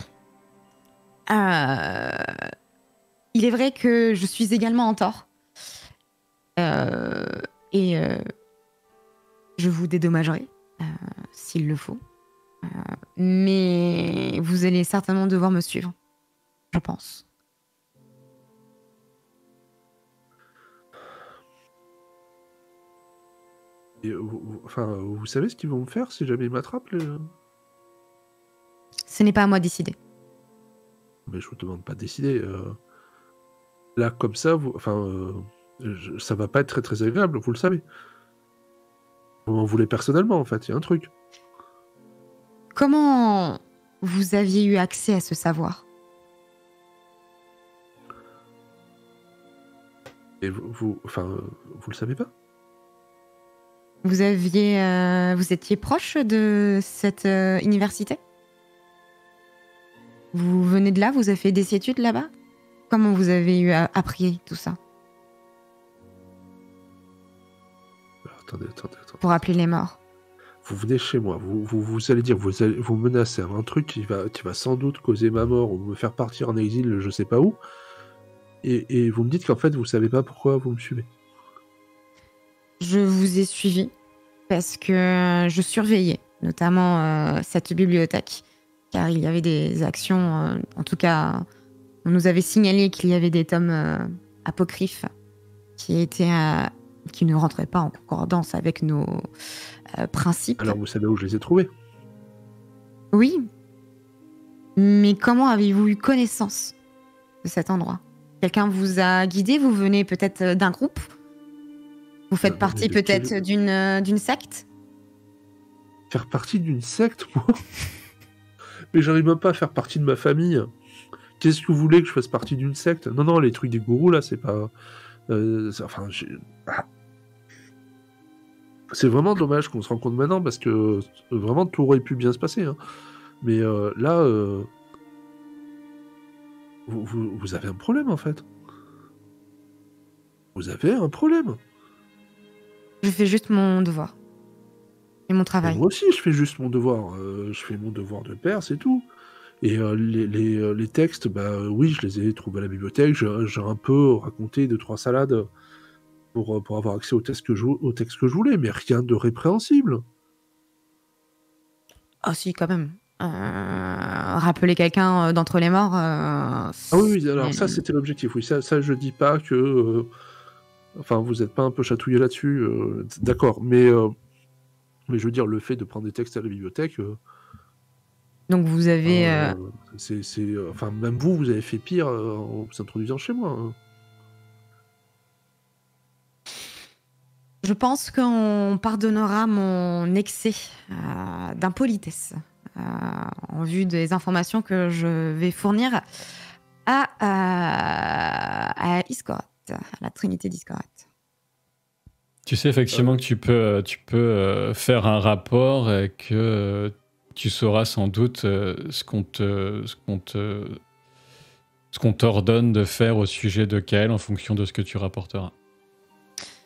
Il est vrai que je suis également en tort. Et je vous dédommagerai s'il le faut. Mais vous allez certainement devoir me suivre, je pense. Et vous savez ce qu'ils vont me faire si jamais ils m'attrapent? ce n'est pas à moi de décider. Mais je vous demande pas de décider. Là, comme ça, ça va pas être très très agréable, vous le savez. Vous m'en voulez personnellement, en fait, il y a un truc. Comment vous aviez eu accès à ce savoir? Et vous le savez pas? Vous étiez proche de cette université? Vous venez de là? Vous avez fait des études là-bas? Comment vous avez appris tout ça? Attendez. Pour appeler les morts. Vous venez chez moi, vous allez dire, vous menacez un truc qui va sans doute causer ma mort ou me faire partir en exil, je sais pas où. Et vous me dites qu'en fait, vous savez pas pourquoi vous me suivez. Je vous ai suivi parce que je surveillais notamment cette bibliothèque, car il y avait des actions, en tout cas, on nous avait signalé qu'il y avait des tomes apocryphes qui ne rentraient pas en concordance avec nos principes. Alors vous savez où je les ai trouvés? Oui, mais comment avez-vous eu connaissance de cet endroit? Quelqu'un vous a guidé? Vous venez peut-être d'un groupe? Vous faites partie peut-être d'une secte? Faire partie d'une secte, moi? Mais j'arrive même pas à faire partie de ma famille. Qu'est-ce que vous voulez que je fasse partie d'une secte? Non, les trucs des gourous, là, c'est pas... C'est vraiment dommage qu'on se rencontre maintenant, parce que vraiment, tout aurait pu bien se passer. Hein. Mais là... Vous avez un problème, en fait. Vous avez un problème. Je fais juste mon devoir. Et mon travail. Et moi aussi, je fais juste mon devoir. Je fais mon devoir de père, c'est tout. Et les textes, oui, je les ai trouvés à la bibliothèque. J'ai un peu raconté 2-3 salades pour avoir accès au texte que je voulais, mais rien de répréhensible. Ah si, quand même. Rappeler quelqu'un d'entre les morts... Ah oui, alors ça, c'était l'objectif. Oui, ça je dis pas que... vous n'êtes pas un peu chatouillé là-dessus. D'accord, mais je veux dire, le fait de prendre des textes à la bibliothèque... Donc vous avez... même vous avez fait pire en vous introduisant chez moi. Hein. Je pense qu'on pardonnera mon excès d'impolitesse en vue des informations que je vais fournir à Iskorat, à la Trinité d'Iskorat. Tu sais effectivement que tu peux faire un rapport et que tu sauras sans doute ce qu'on t'ordonne de faire au sujet de Kael en fonction de ce que tu rapporteras.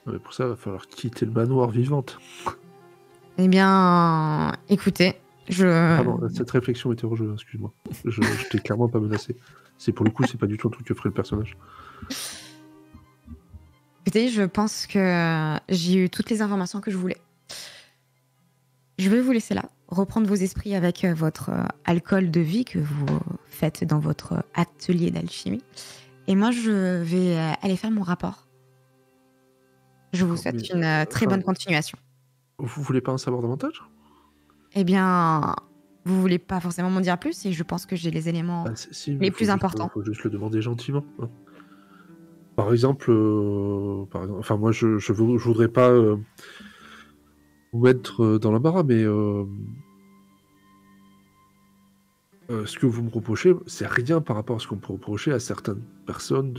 Mais pour ça, il va falloir quitter le manoir vivante. Eh bien, écoutez, Pardon, cette réflexion était hors jeu, excuse-moi. Je t'ai clairement pas menacé. Pour le coup, c'est pas du tout un truc que ferait le personnage. Écoutez, je pense que j'ai eu toutes les informations que je voulais. Je vais vous laisser là, reprendre vos esprits avec votre alcool de vie que vous faites dans votre atelier d'alchimie. Et moi, je vais aller faire mon rapport. Je vous souhaite une très bonne continuation. Vous voulez pas en savoir davantage? Eh bien, vous voulez pas forcément m'en dire plus et je pense que j'ai les éléments les plus importants. Il faut juste le demander gentiment. Hein. Par exemple, moi je voudrais pas vous mettre dans l'embarras, mais ce que vous me reprochez, c'est rien par rapport à ce qu'on peut reprocher à certaines personnes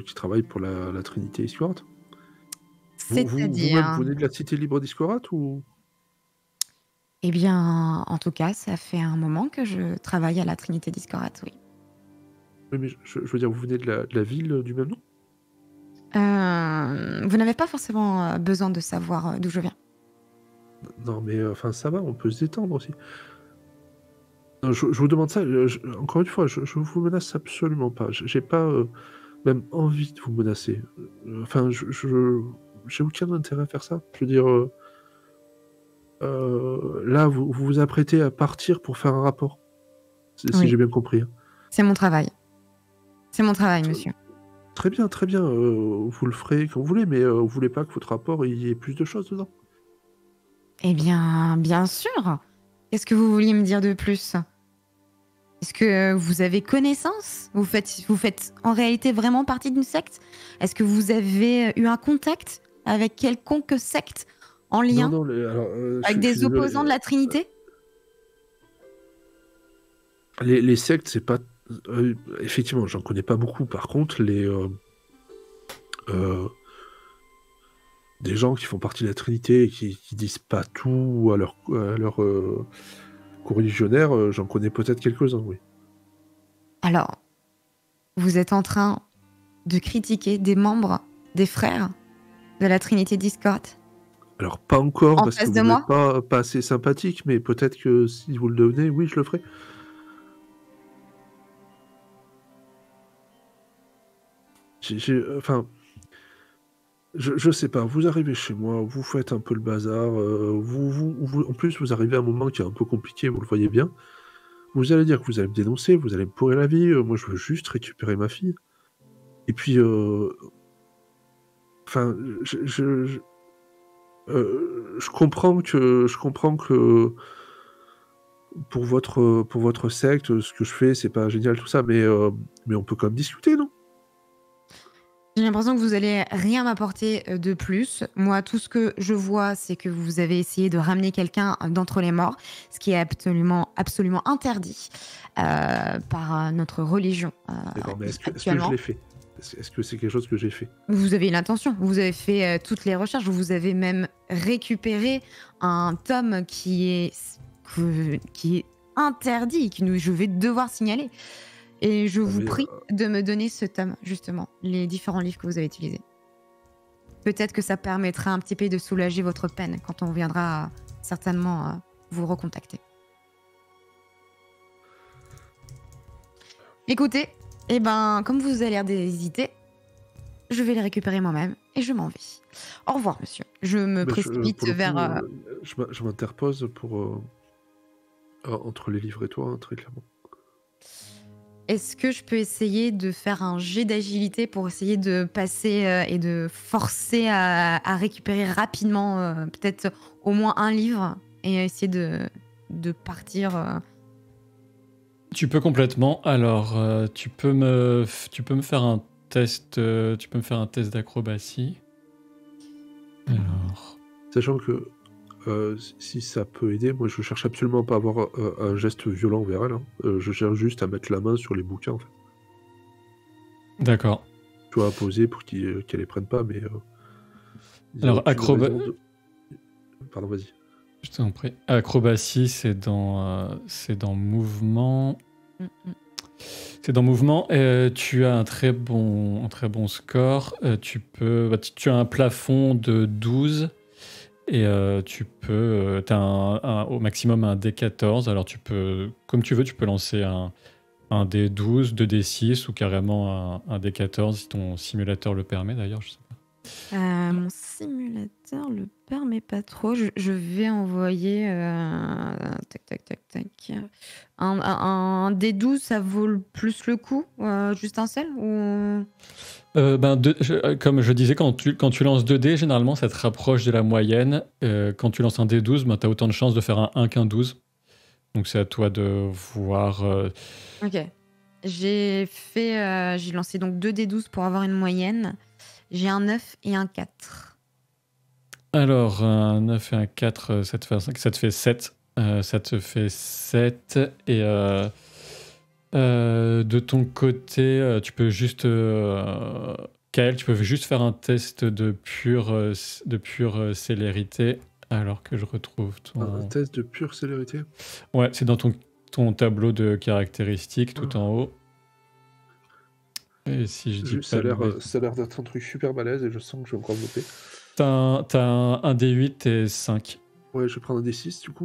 qui travaillent pour la Trinité Iskorat. C'est-à-dire... Vous venez de la Cité Libre d'Iskorat ou... Eh bien, en tout cas, ça fait un moment que je travaille à la Trinité d'Iskorat, oui. Oui, mais je veux dire, vous venez de la ville du même nom? Vous n'avez pas forcément besoin de savoir d'où je viens. Non, mais ça va, on peut se détendre aussi. Non, je vous demande ça, encore une fois, je vous menace absolument pas. J'ai pas même envie de vous menacer. J'ai aucun intérêt à faire ça. Je veux dire, là, vous vous apprêtez à partir pour faire un rapport. Si j'ai bien compris. Hein. C'est mon travail. C'est mon travail, monsieur. Très bien, très bien. Vous le ferez quand vous voulez, mais vous voulez pas que votre rapport il y ait plus de choses dedans? Eh bien, bien sûr. Qu'est-ce que vous vouliez me dire de plus? Est-ce que vous avez connaissance? Vous faites en réalité vraiment partie d'une secte? Est-ce que vous avez eu un contact avec quelconque secte en lien Non, alors, avec je suis des opposants désolé. de la Trinité? Les sectes, c'est pas... effectivement, j'en connais pas beaucoup. Par contre, des gens qui font partie de la Trinité et qui disent pas tout à leur co-religionnaire, j'en connais peut-être quelques-uns, oui. Alors, vous êtes en train de critiquer des membres, des frères de la Trinité Discord? Alors, pas encore, En parce que face vous de n'êtes moi? pas assez sympathique, mais peut-être que si vous le devenez, oui, je le ferai. Enfin, je sais pas, vous arrivez chez moi, vous faites un peu le bazar, en plus, vous arrivez à un moment qui est un peu compliqué, vous le voyez bien. Vous allez dire que vous allez me dénoncer, vous allez me pourrir la vie, moi je veux juste récupérer ma fille. Et puis, enfin, je comprends que pour votre secte, ce que je fais, c'est pas génial tout ça, mais on peut quand même discuter, non? J'ai l'impression que vous allez rien m'apporter de plus. Moi, tout ce que je vois, c'est que vous avez essayé de ramener quelqu'un d'entre les morts, ce qui est absolument interdit par notre religion D'accord, mais est-ce que je actuellement. l'ai fait? Est-ce que c'est quelque chose que j'ai fait? Vous avez l'intention, vous avez fait toutes les recherches, vous avez même récupéré un tome qui est interdit, je vais devoir signaler. Et je vous prie de me donner ce tome, justement, les différents livres que vous avez utilisés. Peut-être que ça permettra un petit peu de soulager votre peine quand on viendra certainement vous recontacter. Écoutez, eh ben, comme vous avez l'air d'hésiter, je vais les récupérer moi-même et je m'en vais. Au revoir, monsieur. Je me précipite pour le vers... coup, je m'interpose entre les livres et toi, hein, très clairement. Est-ce que je peux essayer de faire un jet d'agilité pour essayer de passer et de forcer à récupérer rapidement peut-être au moins un livre et essayer de partir Tu peux complètement. Alors, tu peux me faire un test. Tu peux me faire un test d'acrobatie. Alors. Sachant que si ça peut aider, moi je cherche absolument pas à avoir un geste violent envers elle. Hein. Je cherche juste à mettre la main sur les bouquins en fait. D'accord. Tu vois, à poser pour qu'elle les prenne pas, mais. Alors, Pardon, vas-y. Je t'en prie. Acrobatie, c'est dans mouvement. C'est dans mouvement. Tu as un très bon score. Tu as un plafond de 12. Et tu peux... tu as au maximum un D14. Alors, tu peux, comme tu veux, tu peux lancer un D12, 2D6 ou carrément un D14 si ton simulateur le permet, d'ailleurs. Je sais pas. Mon simulateur le permet pas trop. Je vais envoyer... Un D12, ça vaut plus le coup, juste un seul ou... Comme je disais, quand tu lances 2D, généralement, ça te rapproche de la moyenne. Quand tu lances un D12, tu as autant de chances de faire un 1 qu'un 12. Donc, c'est à toi de voir... Ok. J'ai lancé donc 2 D12 pour avoir une moyenne. J'ai un 9 et un 4. Alors, un 9 et un 4, ça te fait 5, ça te fait 7. Ça te fait 7. Et de ton côté, tu peux juste... Kael, tu peux juste faire un test de pure célérité, alors que je retrouve ton... Un test de pure célérité? Ouais, c'est dans ton tableau de caractéristiques, tout en haut. Et si je dis ça a l'air d'être un truc super balèze et je sens que je vais encore me louper. T'as un D8 et 5. Ouais, je vais prendre un D6 du coup.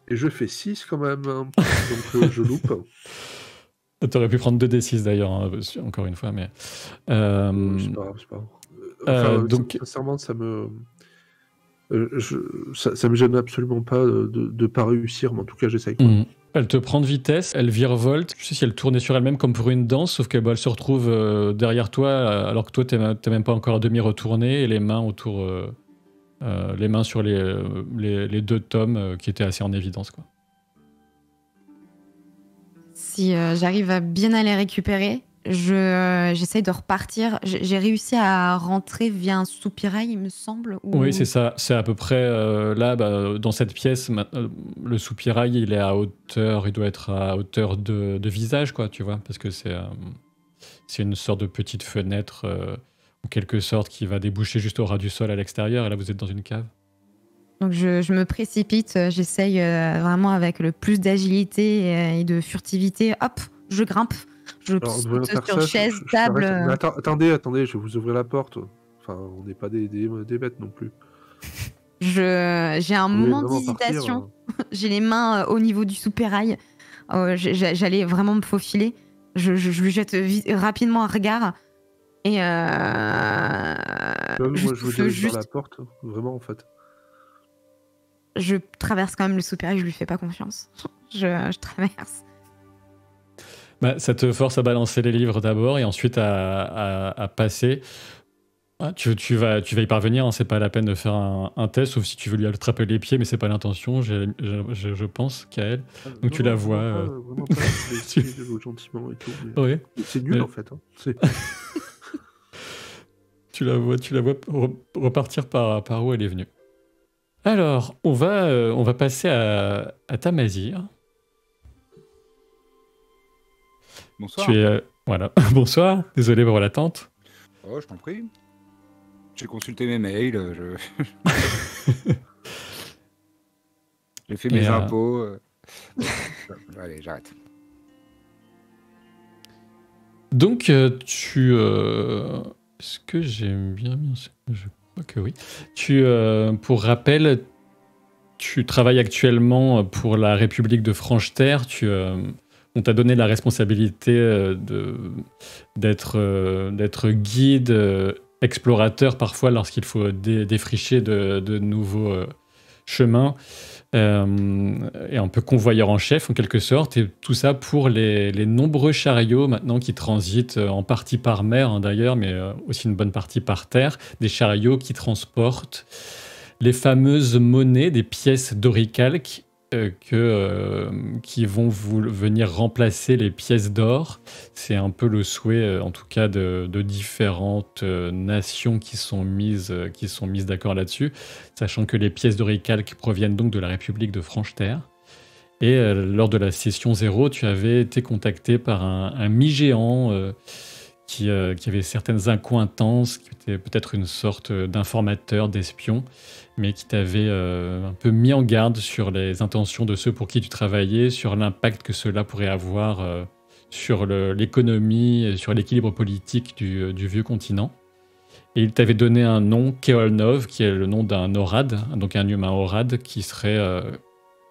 Et je fais 6 quand même, hein. Donc je loupe. T'aurais pu prendre 2 D6 d'ailleurs, hein, encore une fois, mais... C'est pas grave, c'est pas grave. Enfin, donc... Sincèrement, ça me gêne absolument pas de pas réussir, mais en tout cas, j'essaye. Elle te prend de vitesse, elle virevolte. Je sais si elle tournait sur elle-même comme pour une danse, sauf qu'elle se retrouve derrière toi, alors que toi, t'es même pas encore à demi retourné, et les mains autour... les mains sur les 2 tomes qui étaient assez en évidence, quoi. Si j'arrive à bien aller récupérer, j'essaye de repartir. J'ai réussi à rentrer via un soupirail, il me semble. Oui, c'est ça. C'est à peu près là, dans cette pièce, le soupirail, il est à hauteur, il doit être à hauteur de visage, quoi, tu vois, parce que c'est une sorte de petite fenêtre, en quelque sorte, qui va déboucher juste au ras du sol à l'extérieur, et là, vous êtes dans une cave. Donc je me précipite, j'essaye vraiment avec le plus d'agilité et de furtivité. Hop, je grimpe, je saute sur chaise, table. Mais attendez, je vais vous ouvrir la porte. Enfin, on n'est pas des bêtes non plus. J'ai un moment d'hésitation. J'ai les mains au niveau du soupirail. J'allais vraiment me faufiler. Je lui jette rapidement un regard. Et moi, je veux juste la porte, vraiment en fait. Je traverse quand même le soupirail, je lui fais pas confiance. Je traverse. Ça te force à balancer les livres d'abord et ensuite à passer. Tu vas y parvenir, hein, c'est pas la peine de faire un test, sauf si tu veux lui attraper les pieds, mais c'est pas l'intention, je pense, Kael. Donc tu la vois. Vraiment pas, je vais gentiment et tout. Oui. C'est nul en fait. Hein. Tu la vois repartir par où elle est venue. Alors, on va passer à Tamazir. Bonsoir. Voilà. Bonsoir, désolé pour l'attente. Oh, je t'en prie. J'ai consulté mes mails, j'ai fait mes impôts. Allez, j'arrête. Donc, est-ce que j'aime bien je crois que oui. Pour rappel, tu travailles actuellement pour la République de Franche-Terre. On t'a donné la responsabilité d'être guide, explorateur parfois lorsqu'il faut défricher de nouveaux chemins, et un peu convoyeur en chef en quelque sorte, et tout ça pour les nombreux chariots maintenant qui transitent en partie par mer, hein, d'ailleurs, mais aussi une bonne partie par terre, des chariots qui transportent les fameuses monnaies, des pièces d'oricalque qui vont venir remplacer les pièces d'or. C'est un peu le souhait, en tout cas, de différentes nations qui sont mises d'accord là-dessus, sachant que les pièces d'oricalque proviennent donc de la République de Franche-Terre. Et lors de la session 0, tu avais été contacté par un mi-géant qui avait certaines accointances, qui était peut-être une sorte d'informateur, d'espion, mais qui t'avait un peu mis en garde sur les intentions de ceux pour qui tu travaillais, sur l'impact que cela pourrait avoir sur l'économie et sur l'équilibre politique du vieux continent. Et il t'avait donné un nom, Keolnov, qui est le nom d'un Orad, donc un humain Orad, qui serait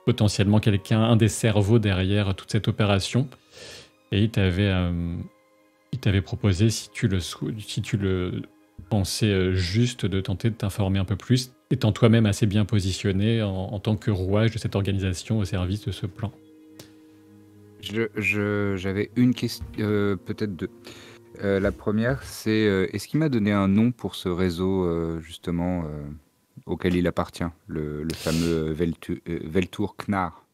potentiellement un des cerveaux derrière toute cette opération. Et il t'avait proposé, si tu le pensais juste, de tenter de t'informer un peu plus, étant toi-même assez bien positionné en tant que rouage de cette organisation au service de ce plan. J'avais une question, peut-être deux. La première, c'est est-ce qu'il m'a donné un nom pour ce réseau, justement, auquel il appartient, le fameux Veltour Knar,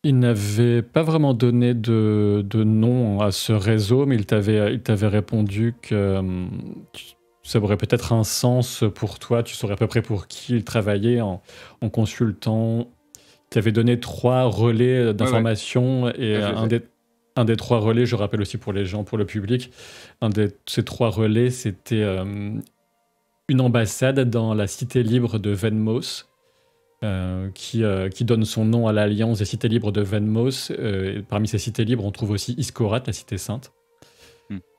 il n'avait pas vraiment donné de nom à ce réseau, mais il t'avait répondu que ça aurait peut-être un sens pour toi. Tu saurais à peu près pour qui il travaillait en consultant. Il t'avait donné 3 relais d'informations, et un des 3 relais, je rappelle aussi pour les gens, pour le public, ces 3 relais, c'était une ambassade dans la cité libre de Venmos, qui donne son nom à l'alliance des cités libres de Venmos. Parmi ces cités libres, on trouve aussi Iskorat, la cité sainte,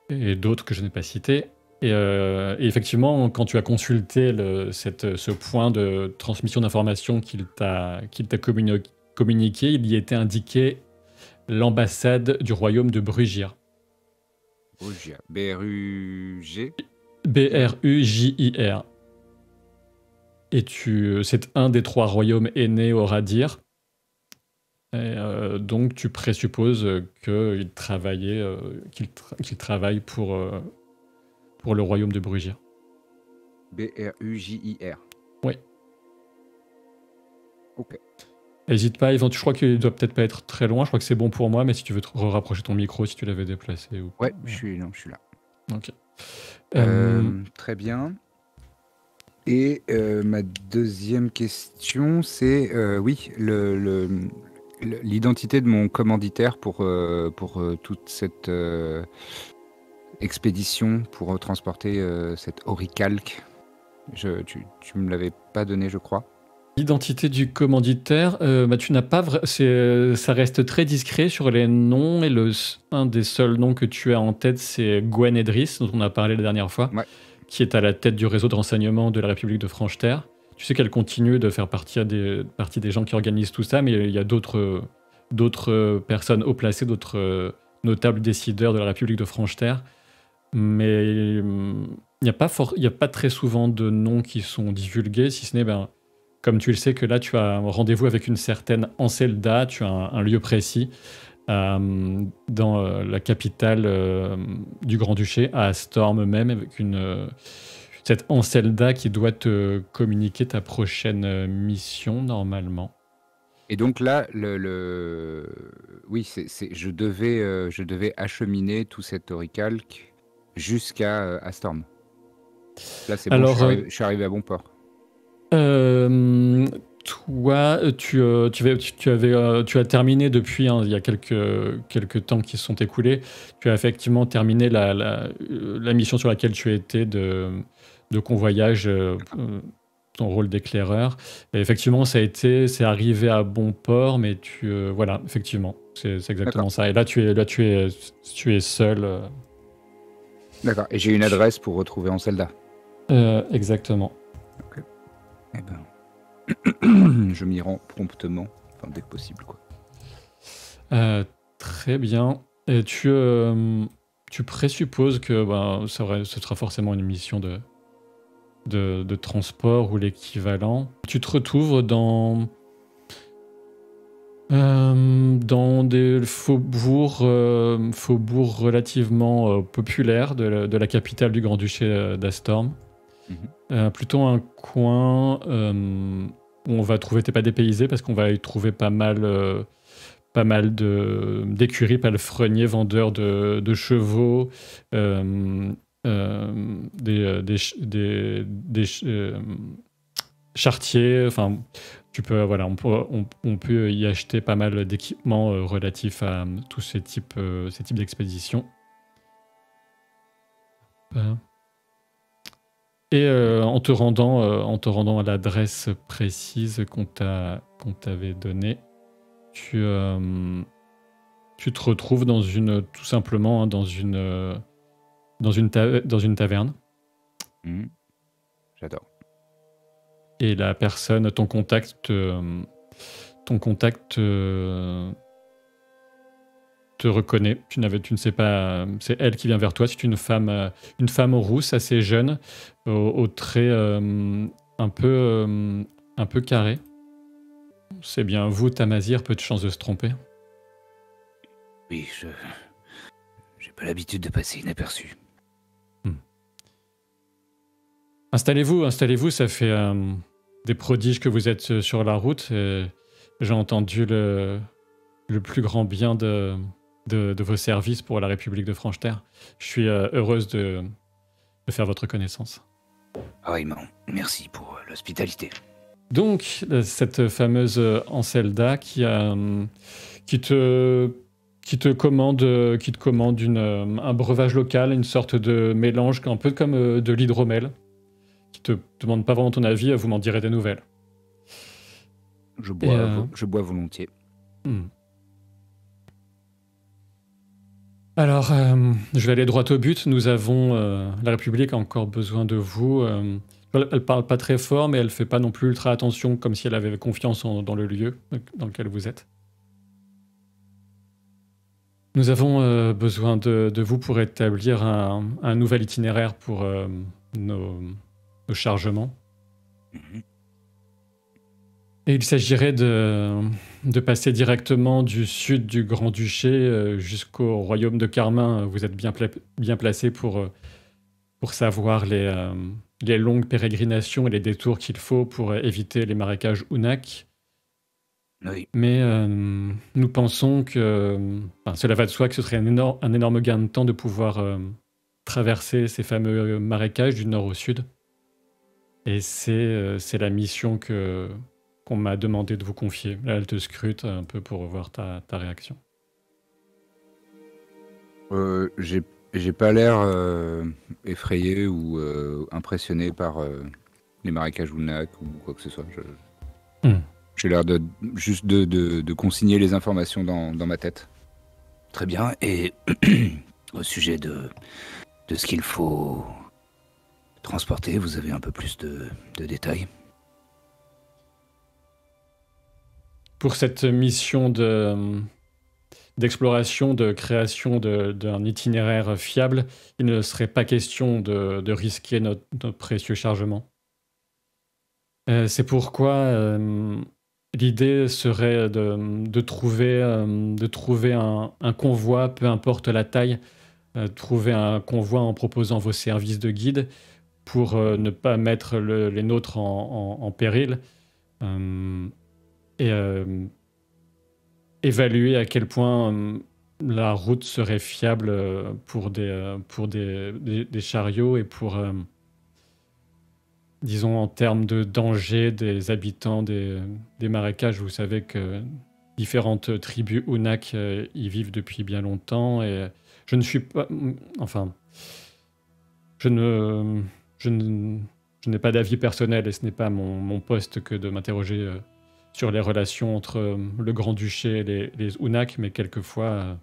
et d'autres que je n'ai pas cités. Et effectivement, quand tu as consulté ce point de transmission d'informations qu'il t'a communiqué, il y était indiqué l'ambassade du royaume de Brugia. Brugia. B-R-U-G B-R-U-J-I-R. Et c'est un des 3 royaumes aînés au Radir. Et donc tu présupposes qu'il travaille pour le royaume de Brugia. B-R-U-J-I-R. Oui. Ok. N'hésite pas, je crois qu'il doit peut-être pas être très loin, je crois que c'est bon pour moi, mais si tu veux te rapprocher ton micro, si tu l'avais déplacé ou pas. Ouais, je suis là. Ok. Très bien. Et ma deuxième question, c'est oui, l'identité de mon commanditaire pour toute cette expédition pour transporter cette oricalque. Tu me l'avais pas donné, je crois. L'identité du commanditaire, tu n'as pas ça reste très discret sur les noms, et un des seuls noms que tu as en tête, c'est Gwen Edris, dont on a parlé la dernière fois, Ouais. qui est à la tête du réseau de renseignement de la République de Franche-Terre. Tu sais qu'elle continue de faire partie des gens qui organisent tout ça, mais il y a d'autres personnes haut placées, d'autres notables décideurs de la République de Franche-Terre. Mais il n'y a pas très souvent de noms qui sont divulgués, si ce n'est, comme tu le sais, que là, tu as un rendez-vous avec une certaine Anselda, tu as un lieu précis dans la capitale du Grand-Duché, à Storm même, avec cette Anselda qui doit te communiquer ta prochaine mission, normalement. Et donc là, oui, je devais acheminer tout cet oricalque jusqu'à Storm. Là, c'est bon, Alors, je suis arrivé à bon port. Toi, tu as terminé depuis, il y a quelques temps qui se sont écoulés, tu as effectivement terminé la mission sur laquelle tu étais de convoyage, ton rôle d'éclaireur. Et effectivement, c'est arrivé à bon port, mais voilà, effectivement, c'est exactement ça. Et là, tu es seul. D'accord. Et j'ai une adresse pour retrouver Anselda. Exactement. Ok. Eh ben, je m'y rends promptement, enfin dès que possible, quoi. Très bien. Et tu présupposes que ce sera forcément une mission de transport ou l'équivalent. Tu te retrouves dans des faubourgs relativement populaires de la capitale du Grand-Duché d'Astorm. Plutôt un coin où on va trouver, t'es pas dépaysé, parce qu'on va y trouver pas mal d'écuries, palefreniers, vendeurs de chevaux, des charretiers. Enfin, on peut y acheter pas mal d'équipements relatifs à tous ces types d'expéditions. Et en te rendant à l'adresse précise qu'on t'avait donnée, tu te retrouves tout simplement dans une taverne. J'adore. Et la personne, ton contact te reconnaît. Tu ne sais pas, c'est elle qui vient vers toi. C'est une femme rousse, assez jeune, aux traits un peu carrés. C'est bien vous, Tamazir, peu de chance de se tromper. Oui, j'ai pas l'habitude de passer inaperçu. Installez-vous, ça fait des prodiges que vous êtes sur la route. Et j'ai entendu le plus grand bien de vos services pour la République de Franche-Terre. Je suis heureuse de faire votre connaissance. Ah oui, merci pour l'hospitalité. Donc, cette fameuse Anselda qui te commande un breuvage local, une sorte de mélange un peu comme de l'hydromel, qui te demande pas vraiment ton avis, vous m'en direz des nouvelles. Je bois volontiers. Alors, je vais aller droit au but. Nous avons... la République a encore besoin de vous. Elle parle pas très fort, mais elle fait pas non plus ultra attention, comme si elle avait confiance dans le lieu dans lequel vous êtes. Nous avons besoin de vous pour établir un nouvel itinéraire pour nos chargements. Et il s'agirait de passer directement du sud du Grand-Duché jusqu'au royaume de Carmin. Vous êtes bien placé pour savoir les longues pérégrinations et les détours qu'il faut pour éviter les marécages Unak. Oui. Mais nous pensons que cela va de soi que ce serait un énorme gain de temps de pouvoir traverser ces fameux marécages du nord au sud. Et c'est la mission qu'on m'a demandé de vous confier. Là, elle te scrute un peu pour voir ta réaction. J'ai pas l'air effrayé ou impressionné par les marécages Unak ou quoi que ce soit. J'ai l'air juste de consigner les informations dans ma tête. Très bien. Et au sujet de ce qu'il faut transporter, vous avez un peu plus de détails? Pour cette mission d'exploration, de création d'un itinéraire fiable, il ne serait pas question de risquer notre précieux chargement. C'est pourquoi l'idée serait de trouver un convoi, peu importe la taille, trouver un convoi en proposant vos services de guide pour ne pas mettre les nôtres en péril. Et évaluer à quel point la route serait fiable pour des chariots et pour, disons, en termes de danger des habitants des marécages. Vous savez que différentes tribus Unak y vivent depuis bien longtemps et je ne suis pas... Enfin, je n'ai pas d'avis personnel et ce n'est pas mon poste que de m'interroger sur les relations entre le Grand-Duché et les Unak, mais quelquefois,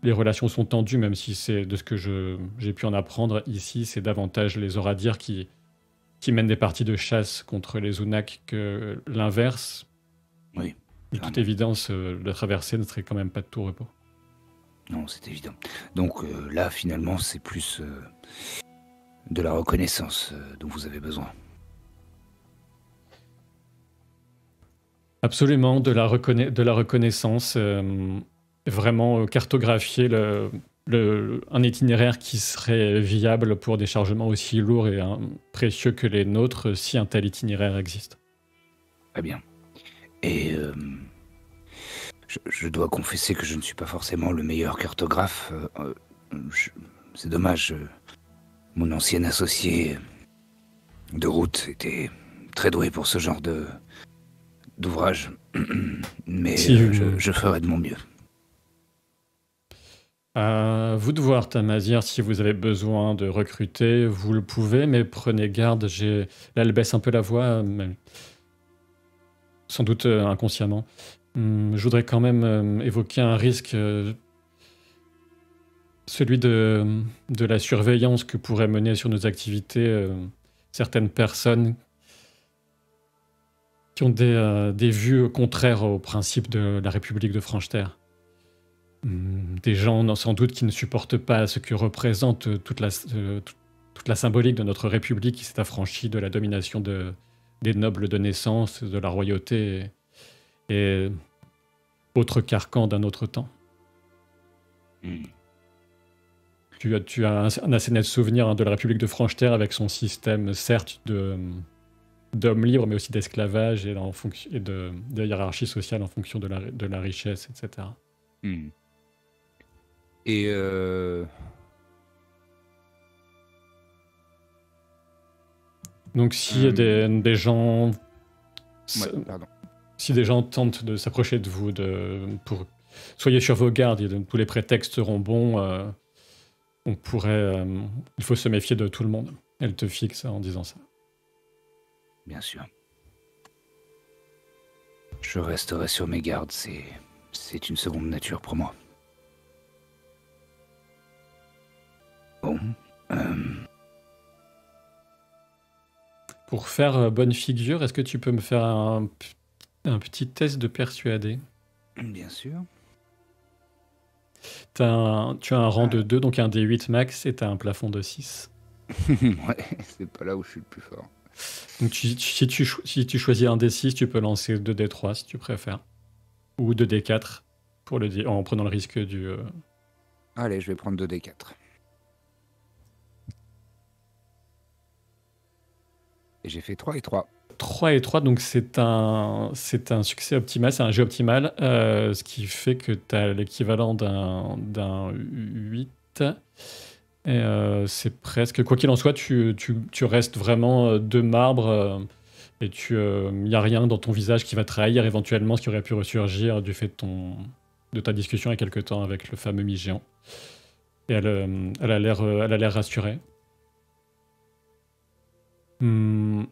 les relations sont tendues, même si c'est de ce que j'ai pu en apprendre ici, c'est davantage les Oradir qui mènent des parties de chasse contre les Unak que l'inverse. Oui. De toute évidence, la traversée ne serait quand même pas de tout repos. Non, c'est évident. Donc là, finalement, c'est plus de la reconnaissance dont vous avez besoin. Absolument, de la reconnaissance, vraiment cartographier un itinéraire qui serait viable pour des chargements aussi lourds et précieux que les nôtres si un tel itinéraire existe. Très bien. Et je dois confesser que je ne suis pas forcément le meilleur cartographe. C'est dommage. Mon ancien associé de route était très doué pour ce genre d'ouvrage. Mais je ferai de mon mieux. À vous de voir, Tamazir, si vous avez besoin de recruter, vous le pouvez, mais prenez garde. Là, elle baisse un peu la voix, mais sans doute inconsciemment. Je voudrais quand même évoquer un risque, celui de la surveillance que pourraient mener sur nos activités certaines personnes qui ont des vues contraires aux principes de la République de Franche-Terre. Des gens sans doute qui ne supportent pas ce que représente toute la symbolique de notre République qui s'est affranchie de la domination des nobles de naissance, de la royauté et autres carcans d'un autre temps. Tu as un assez net souvenir de la République de Franche-Terre avec son système, certes, d'hommes libres, mais aussi d'esclavage et de hiérarchie sociale en fonction de la richesse, etc. Et donc si des gens... pardon. Si des gens tentent de s'approcher de vous, soyez sur vos gardes, tous les prétextes seront bons. Il faut se méfier de tout le monde. Elle te fixe en disant ça. Bien sûr. Je resterai sur mes gardes, c'est une seconde nature pour moi. Bon. Pour faire bonne figure, est-ce que tu peux me faire un petit test de persuader? Bien sûr. Tu as un rang de 2, donc un D8 max, et tu as un plafond de 6. Ouais, c'est pas là où je suis le plus fort. Donc si tu choisis un D6, tu peux lancer 2 D3 si tu préfères. Ou 2 D4 en prenant le risque du... Allez, je vais prendre 2 D4. Et j'ai fait 3 et 3. 3 et 3, donc c'est un succès optimal, c'est un jeu optimal, ce qui fait que tu as l'équivalent d'un 8. Et c'est presque. Quoi qu'il en soit, tu restes vraiment de marbre et il n'y a rien dans ton visage qui va trahir éventuellement ce qui aurait pu ressurgir du fait de ta discussion il y a quelque temps avec le fameux mi-géant. Et elle a l'air rassurée. Je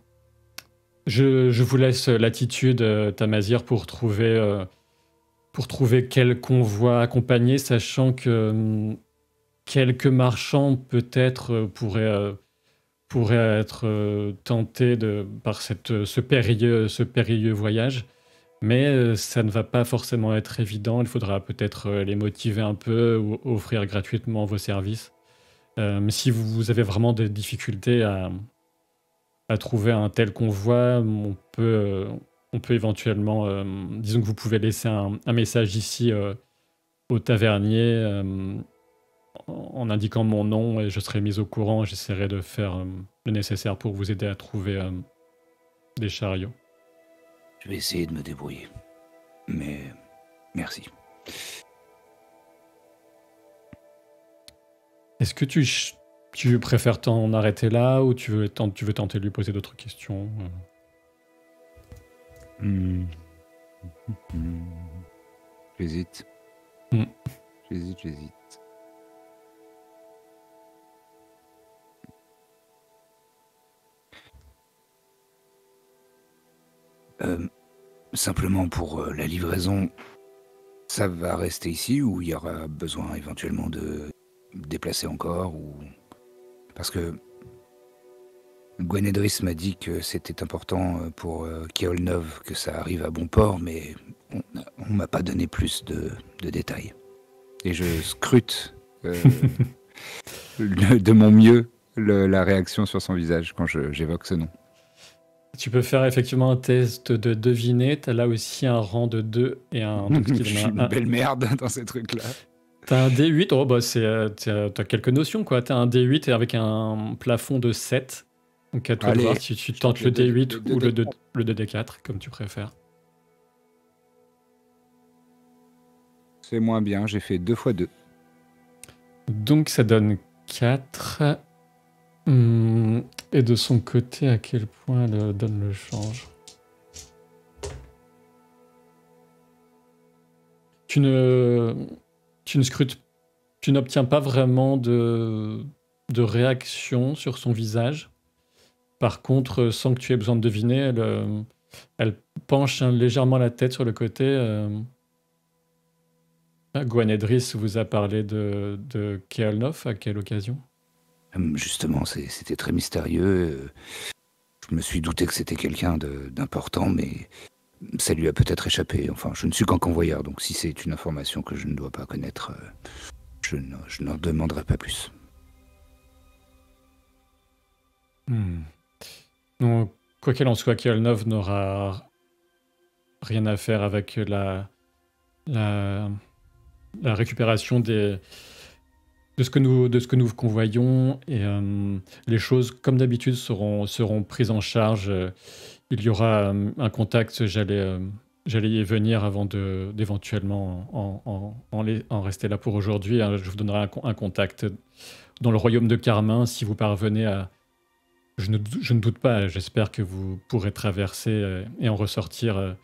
vous laisse latitude, Tamazir, pour trouver quel convoi accompagner, sachant que quelques marchands peut-être pourraient être tentés par ce périlleux voyage, mais ça ne va pas forcément être évident. Il faudra peut-être les motiver un peu ou offrir gratuitement vos services. Mais si vous avez vraiment des difficultés à trouver un tel convoi, on peut éventuellement... disons que vous pouvez laisser un message ici au tavernier en indiquant mon nom et je serai mis au courant. J'essaierai de faire le nécessaire pour vous aider à trouver des chariots. Je vais essayer de me débrouiller. Mais merci. Est-ce que tu préfères t'en arrêter là ou tu veux tenter de lui poser d'autres questions? J'hésite. J'hésite. Simplement pour la livraison, ça va rester ici ou il y aura besoin éventuellement de déplacer encore ou... Parce que Gwenedris m'a dit que c'était important pour Keolnov que ça arrive à bon port, mais on m'a pas donné plus de détails. Et je scrute de mon mieux la réaction sur son visage quand j'évoque ce nom. Tu peux faire effectivement un test de deviner. Tu as là aussi un rang de 2 et un... Je suis une belle merde dans ces trucs-là. T'as un D8, oh bah t'as quelques notions quoi. T'as un D8 avec un plafond de 7. Donc à toi de voir si tu tentes le D8 ou le 2D4, comme tu préfères. C'est moins bien, j'ai fait 2 x 2. Donc ça donne 4. Et de son côté, à quel point elle donne le change? Tu n'obtiens pas vraiment de réaction sur son visage. Par contre, sans que tu aies besoin de deviner, elle penche légèrement la tête sur le côté. Gwenedris vous a parlé de Keolnov, à quelle occasion? Justement, c'était très mystérieux. Je me suis douté que c'était quelqu'un d'important, mais ça lui a peut-être échappé. Enfin, je ne suis qu'en convoyeur, donc si c'est une information que je ne dois pas connaître, je n'en demanderai pas plus. Donc, quoi qu'il en soit, Keolnov n'aura rien à faire avec la récupération de ce que nous convoyons, et les choses, comme d'habitude, seront prises en charge. Il y aura un contact, j'allais y venir avant d'éventuellement en rester là pour aujourd'hui. Je vous donnerai un contact dans le royaume de Carmin si vous parvenez à... Je ne doute pas, j'espère que vous pourrez traverser et en ressortir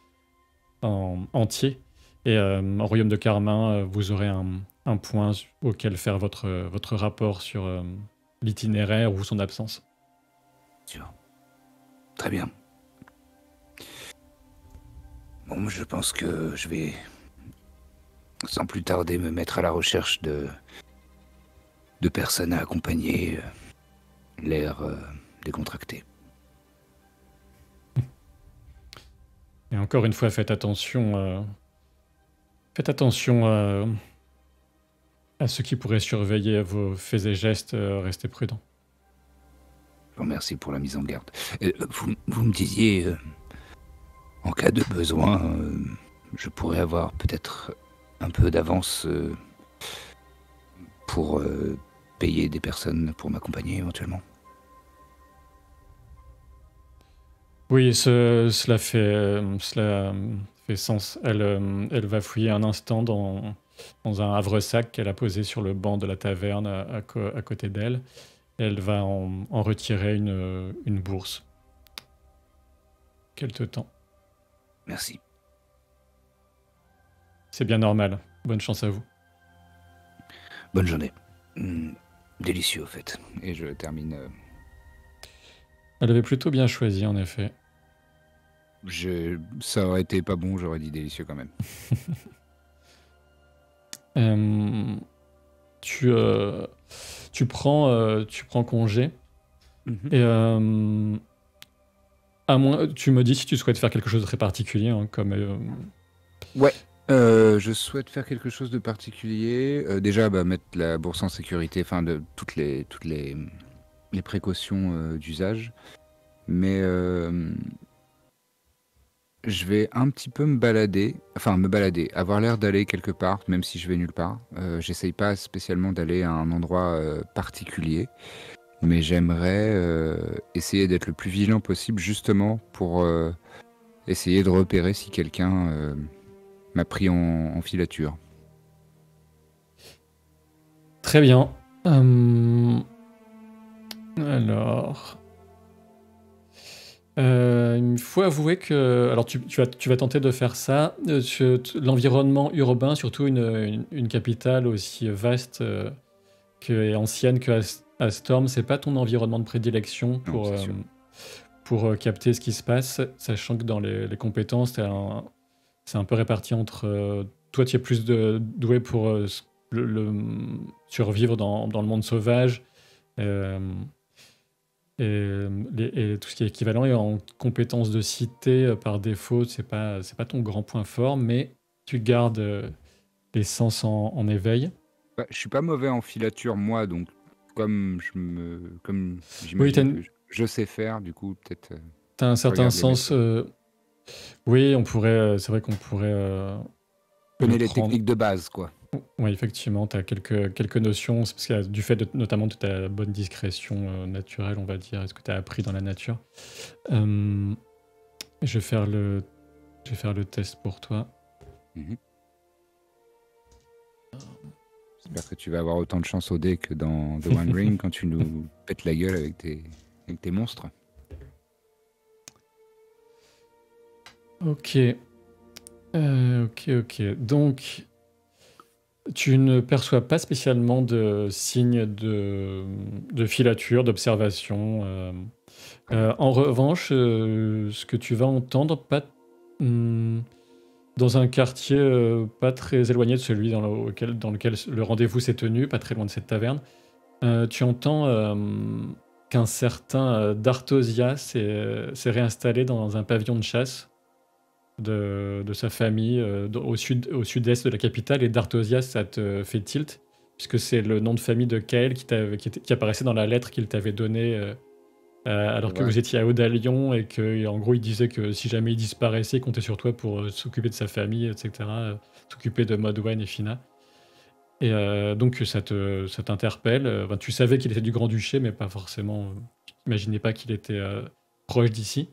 entier. Et en royaume de Carmin, vous aurez un point auquel faire votre rapport sur l'itinéraire ou son absence. Sûr. Très bien. Bon, je pense que je vais, sans plus tarder, me mettre à la recherche de personnes à accompagner, l'air décontracté. Et encore une fois, faites attention à ceux qui pourraient surveiller vos faits et gestes. Restez prudents. Je vous remercie pour la mise en garde. Vous me disiez, en cas de besoin, je pourrais avoir peut-être un peu d'avance pour payer des personnes pour m'accompagner éventuellement. Oui, cela fait sens. Elle va fouiller un instant dans un havre-sac qu'elle a posé sur le banc de la taverne à côté d'elle. Elle va en retirer une bourse. Qu'elle te tend. Merci. C'est bien normal. Bonne chance à vous. Bonne journée. Délicieux, au fait. Et je termine. Elle avait plutôt bien choisi, en effet. Ça aurait été pas bon, j'aurais dit délicieux quand même. Tu prends congé. Et à moins, tu me dis si tu souhaites faire quelque chose de très particulier, hein, comme. Ouais. Je souhaite faire quelque chose de particulier. Déjà, mettre la bourse en sécurité, enfin de toutes les précautions d'usage. Mais je vais un petit peu me balader, avoir l'air d'aller quelque part, même si je vais nulle part. J'essaye pas spécialement d'aller à un endroit particulier, mais j'aimerais essayer d'être le plus vigilant possible, justement pour essayer de repérer si quelqu'un m'a pris en filature. Très bien. Alors... il faut avouer que... Alors, tu vas tenter de faire ça. L'environnement urbain, surtout une capitale aussi vaste et ancienne que Storm, c'est pas ton environnement de prédilection pour capter ce qui se passe, sachant que dans les compétences, c'est un peu réparti entre... toi, tu es plus doué pour survivre dans le monde sauvage. Et tout ce qui est équivalent et en compétences de cité par défaut, c'est pas ton grand point fort, mais tu gardes les sens en éveil. Je suis pas mauvais en filature, moi, donc comme j'imagine que je sais faire, du coup, peut-être... T'as un certain sens... oui, on pourrait... c'est vrai qu'on pourrait... connais les techniques de base, quoi. Oui, effectivement, tu as quelques notions, parce que du fait notamment de ta bonne discrétion naturelle, on va dire, ce que tu as appris dans la nature. Je vais faire le test pour toi. J'espère que tu vas avoir autant de chance au dé que dans The One Ring quand tu nous pètes la gueule avec tes monstres. Ok. Donc... Tu ne perçois pas spécialement de signes de filature, d'observation. En revanche, ce que tu vas entendre, dans un quartier pas très éloigné de celui dans lequel le rendez-vous s'est tenu, pas très loin de cette taverne, tu entends qu'un certain Dartosia s'est réinstallé dans un pavillon de chasse de sa famille au sud-est de la capitale, et Dartosia, ça te fait tilt, puisque c'est le nom de famille de Kael qui apparaissait dans la lettre qu'il t'avait donnée alors que vous étiez à Odalion, et que en gros il disait que si jamais il disparaissait, il comptait sur toi pour s'occuper de sa famille, etc., s'occuper de Modwen et Fina. Et donc ça t'interpelle. Tu savais qu'il était du Grand-Duché, mais pas forcément, tu n'imaginais pas qu'il était proche d'ici.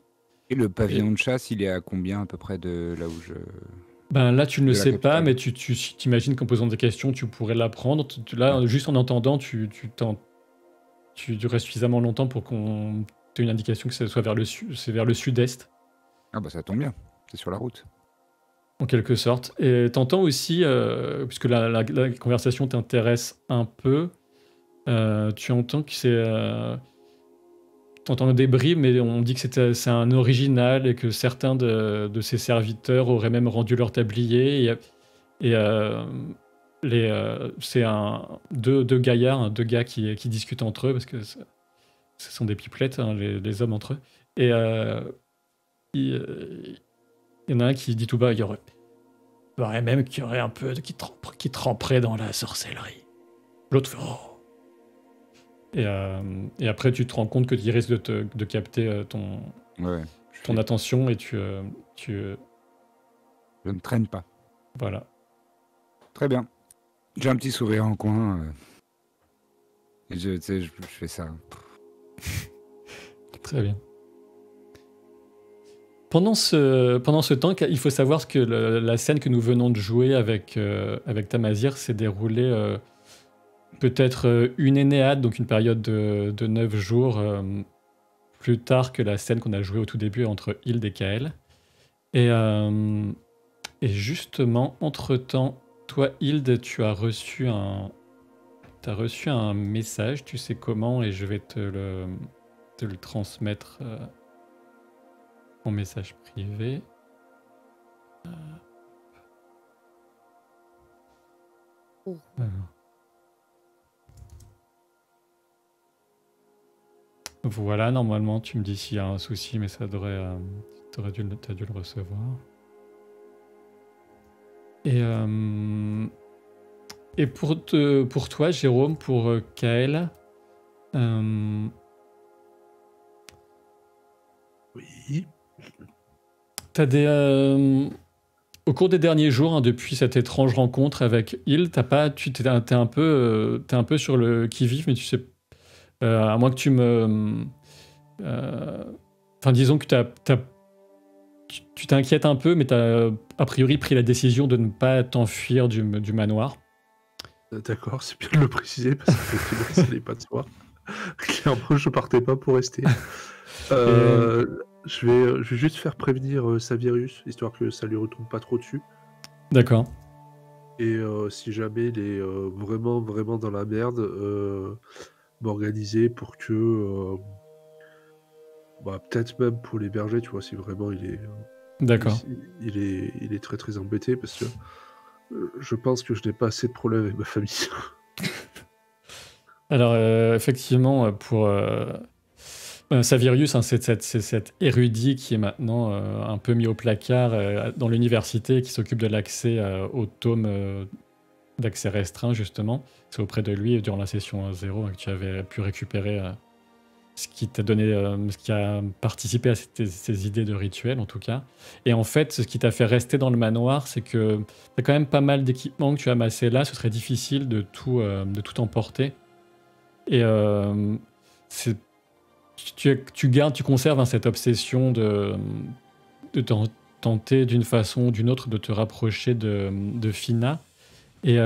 Et le pavillon de chasse, il est à combien à peu près de là où je... Là, tu ne le sais pas, mais tu t'imagines qu'en posant des questions, tu pourrais l'apprendre. Là, juste en entendant, tu restes suffisamment longtemps pour qu'on ait une indication que ce soit vers le sud-est. Ah ça tombe bien, c'est sur la route. En quelque sorte. Et t'entends aussi, puisque la conversation t'intéresse un peu, tu entends que c'est... T'entends des bribes, mais on dit que c'est un original et que certains de ses serviteurs auraient même rendu leur tablier. C'est deux gaillards, deux gars qui discutent entre eux, parce que ce sont des pipelettes, hein, les hommes entre eux. Et il y en a un qui dit tout bas, il y aurait même qu'il y aurait un peu qui tremperait dans la sorcellerie. L'autre fait « Oh !» Et après, tu te rends compte qu'il risque de capter ton attention, et je ne traîne pas. Voilà. Très bien. J'ai un petit sourire en coin. Et je fais ça. Très bien. pendant ce temps, il faut savoir que la scène que nous venons de jouer avec Tamazir s'est déroulée peut-être une énéade, donc une période de 9 jours plus tard que la scène qu'on a jouée au tout début entre Hild et Kael. Et justement, entre-temps, toi, Hild, tu as reçu un message, tu sais comment, et je vais te le transmettre en message privé. Voilà, normalement, tu me dis s'il y a un souci, mais ça devrait... t'as dû le recevoir. Et pour toi, Jérôme, pour Kael, Oui. t'as au cours des derniers jours, hein, depuis cette étrange rencontre avec Hild, t'es un peu sur le qui-vive, mais tu sais, à moins que tu me... Enfin, disons que tu t'inquiètes un peu, mais t'as a priori pris la décision de ne pas t'enfuir du manoir. D'accord, c'est bien de le préciser parce que ça n'allait pas de soi. Clairement, je partais pas pour rester. Je vais juste faire prévenir Savirius, histoire que ça lui retombe pas trop dessus. D'accord. Et si jamais il est vraiment, vraiment dans la merde, m'organiser pour que... peut-être même pour l'héberger, tu vois, si vraiment il est... D'accord. Il est très, très embêté parce que je pense que je n'ai pas assez de problèmes avec ma famille. Alors, effectivement, pour Savirius, hein, c'est cet érudit qui est maintenant un peu mis au placard dans l'université, qui s'occupe de l'accès au tome d'accès restreint, justement. C'est auprès de lui, durant la session 0, que tu avais pu récupérer ce qui t'a donné, ce qui a participé à ces idées de rituel, en tout cas. Et en fait, ce qui t'a fait rester dans le manoir, c'est que tu as quand même pas mal d'équipements que tu as amassés là. Ce serait difficile de tout emporter. Et tu conserves cette obsession de tenter d'une façon ou d'une autre de te rapprocher de Fina. Et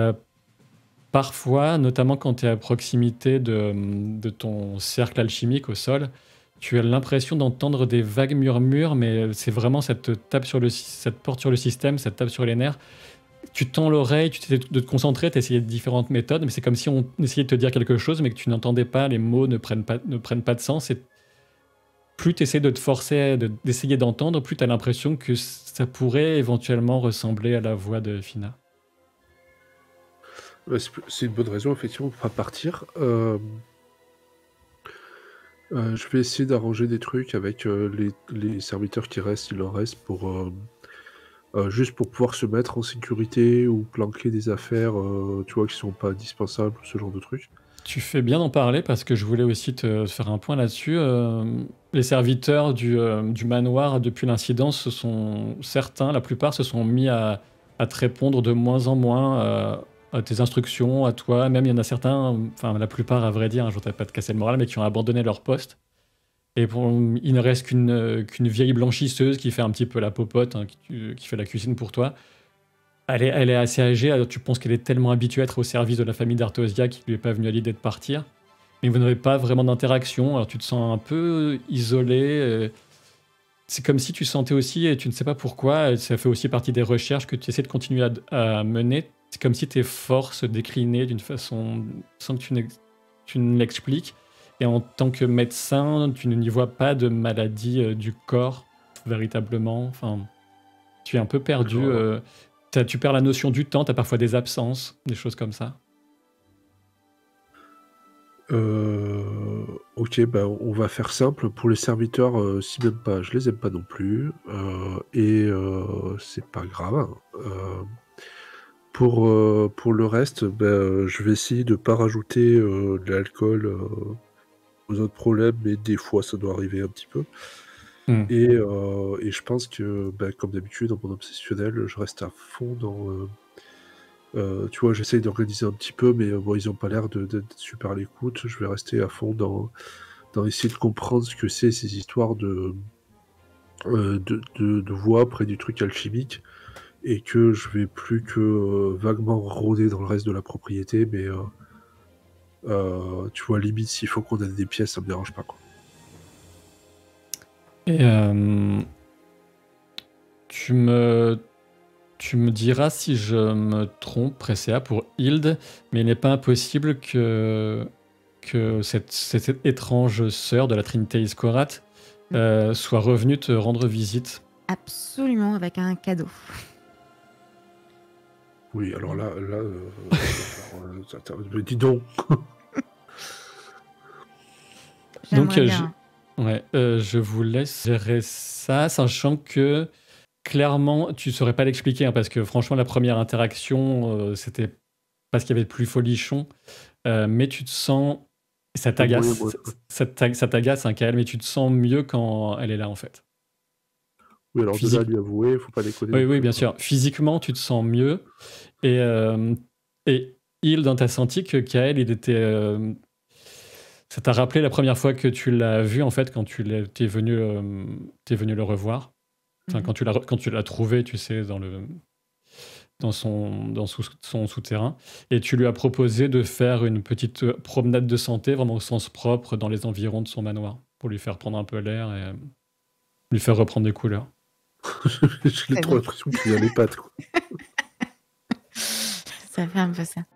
parfois, notamment quand tu es à proximité de ton cercle alchimique au sol, tu as l'impression d'entendre des vagues murmures, mais c'est vraiment cette porte sur le système, cette tape sur les nerfs. Tu tends l'oreille, tu essaies de te concentrer, tu essayais différentes méthodes, mais c'est comme si on essayait de te dire quelque chose, mais que tu n'entendais pas, les mots ne prennent pas de sens. Et plus tu essaies de te forcer, d'essayer d'entendre, plus tu as l'impression que ça pourrait éventuellement ressembler à la voix de Fina. C'est une bonne raison, effectivement, pour pas partir. Je vais essayer d'arranger des trucs avec les serviteurs qui restent, il en reste, juste pour pouvoir se mettre en sécurité ou planquer des affaires, tu vois, qui sont pas indispensables, ce genre de trucs. Tu fais bien d'en parler parce que je voulais aussi te faire un point là-dessus. Les serviteurs du manoir, depuis l'incident, certains, la plupart, se sont mis à te répondre de moins en moins à tes instructions, à toi. Même il y en a certains, enfin la plupart à vrai dire, je ne voudrais pas te casser le moral, mais qui ont abandonné leur poste. Et il ne reste qu'une vieille blanchisseuse qui fait un petit peu la popote, hein, qui fait la cuisine pour toi. Elle est assez âgée, alors tu penses qu'elle est tellement habituée à être au service de la famille d'Artosia qu'il lui est pas venu à l'idée de partir. Mais vous n'avez pas vraiment d'interaction, alors tu te sens un peu isolé. C'est comme si tu sentais aussi, et tu ne sais pas pourquoi, ça fait aussi partie des recherches que tu essaies de continuer à mener. C'est comme si tes forces se déclinaient d'une façon sans que tu ne l'expliques. Et en tant que médecin, tu n'y vois pas de maladie du corps, véritablement. Enfin, tu es un peu perdu. Tu perds la notion du temps, tu as parfois des absences, des choses comme ça. Ok, on va faire simple. Pour les serviteurs, si même pas, je les aime pas non plus. C'est pas grave. Pour le reste, je vais essayer de pas rajouter de l'alcool aux autres problèmes, mais des fois ça doit arriver un petit peu. Et je pense que, comme d'habitude, dans mon obsessionnel, je reste à fond dans... tu vois, j'essaye d'organiser un petit peu, mais ils n'ont pas l'air d'être super à l'écoute. Je vais rester à fond dans essayer de comprendre ce que c'est, ces histoires de de voix près du truc alchimique et que je vais plus que vaguement rôder dans le reste de la propriété, mais tu vois, limite, s'il faut qu'on ait des pièces, ça me dérange pas, quoi. Et tu me diras si je me trompe, Presséa, pour Hilde, mais il n'est pas impossible que cette étrange sœur de la Trinité Iskorat soit revenue te rendre visite. Absolument, avec un cadeau. Oui, alors là, dis donc. Donc, J'aimerais bien. je vous laisse gérer ça, sachant que clairement, tu saurais pas l'expliquer, hein, parce que franchement, la première interaction, c'était parce qu'il y avait plus folichon, mais tu te sens, ça t'agace, Oui, ça t'agace, hein, Kael, mais tu te sens mieux quand elle est là, en fait. oui, alors déjà, lui avouer, faut pas déconner. Oui, bien sûr. Physiquement, tu te sens mieux. Et Hilde, t'as senti que Kael, il était... ça t'a rappelé la première fois que tu l'as vu, en fait, quand t'es venu le revoir. Enfin, quand tu l'as trouvé, tu sais, dans son souterrain. Et tu lui as proposé de faire une petite promenade de santé, vraiment au sens propre, dans les environs de son manoir, pour lui faire prendre un peu l'air et lui faire reprendre des couleurs. J'ai trop l'impression qu'il y a les pattes, quoi. Ça fait un peu ça.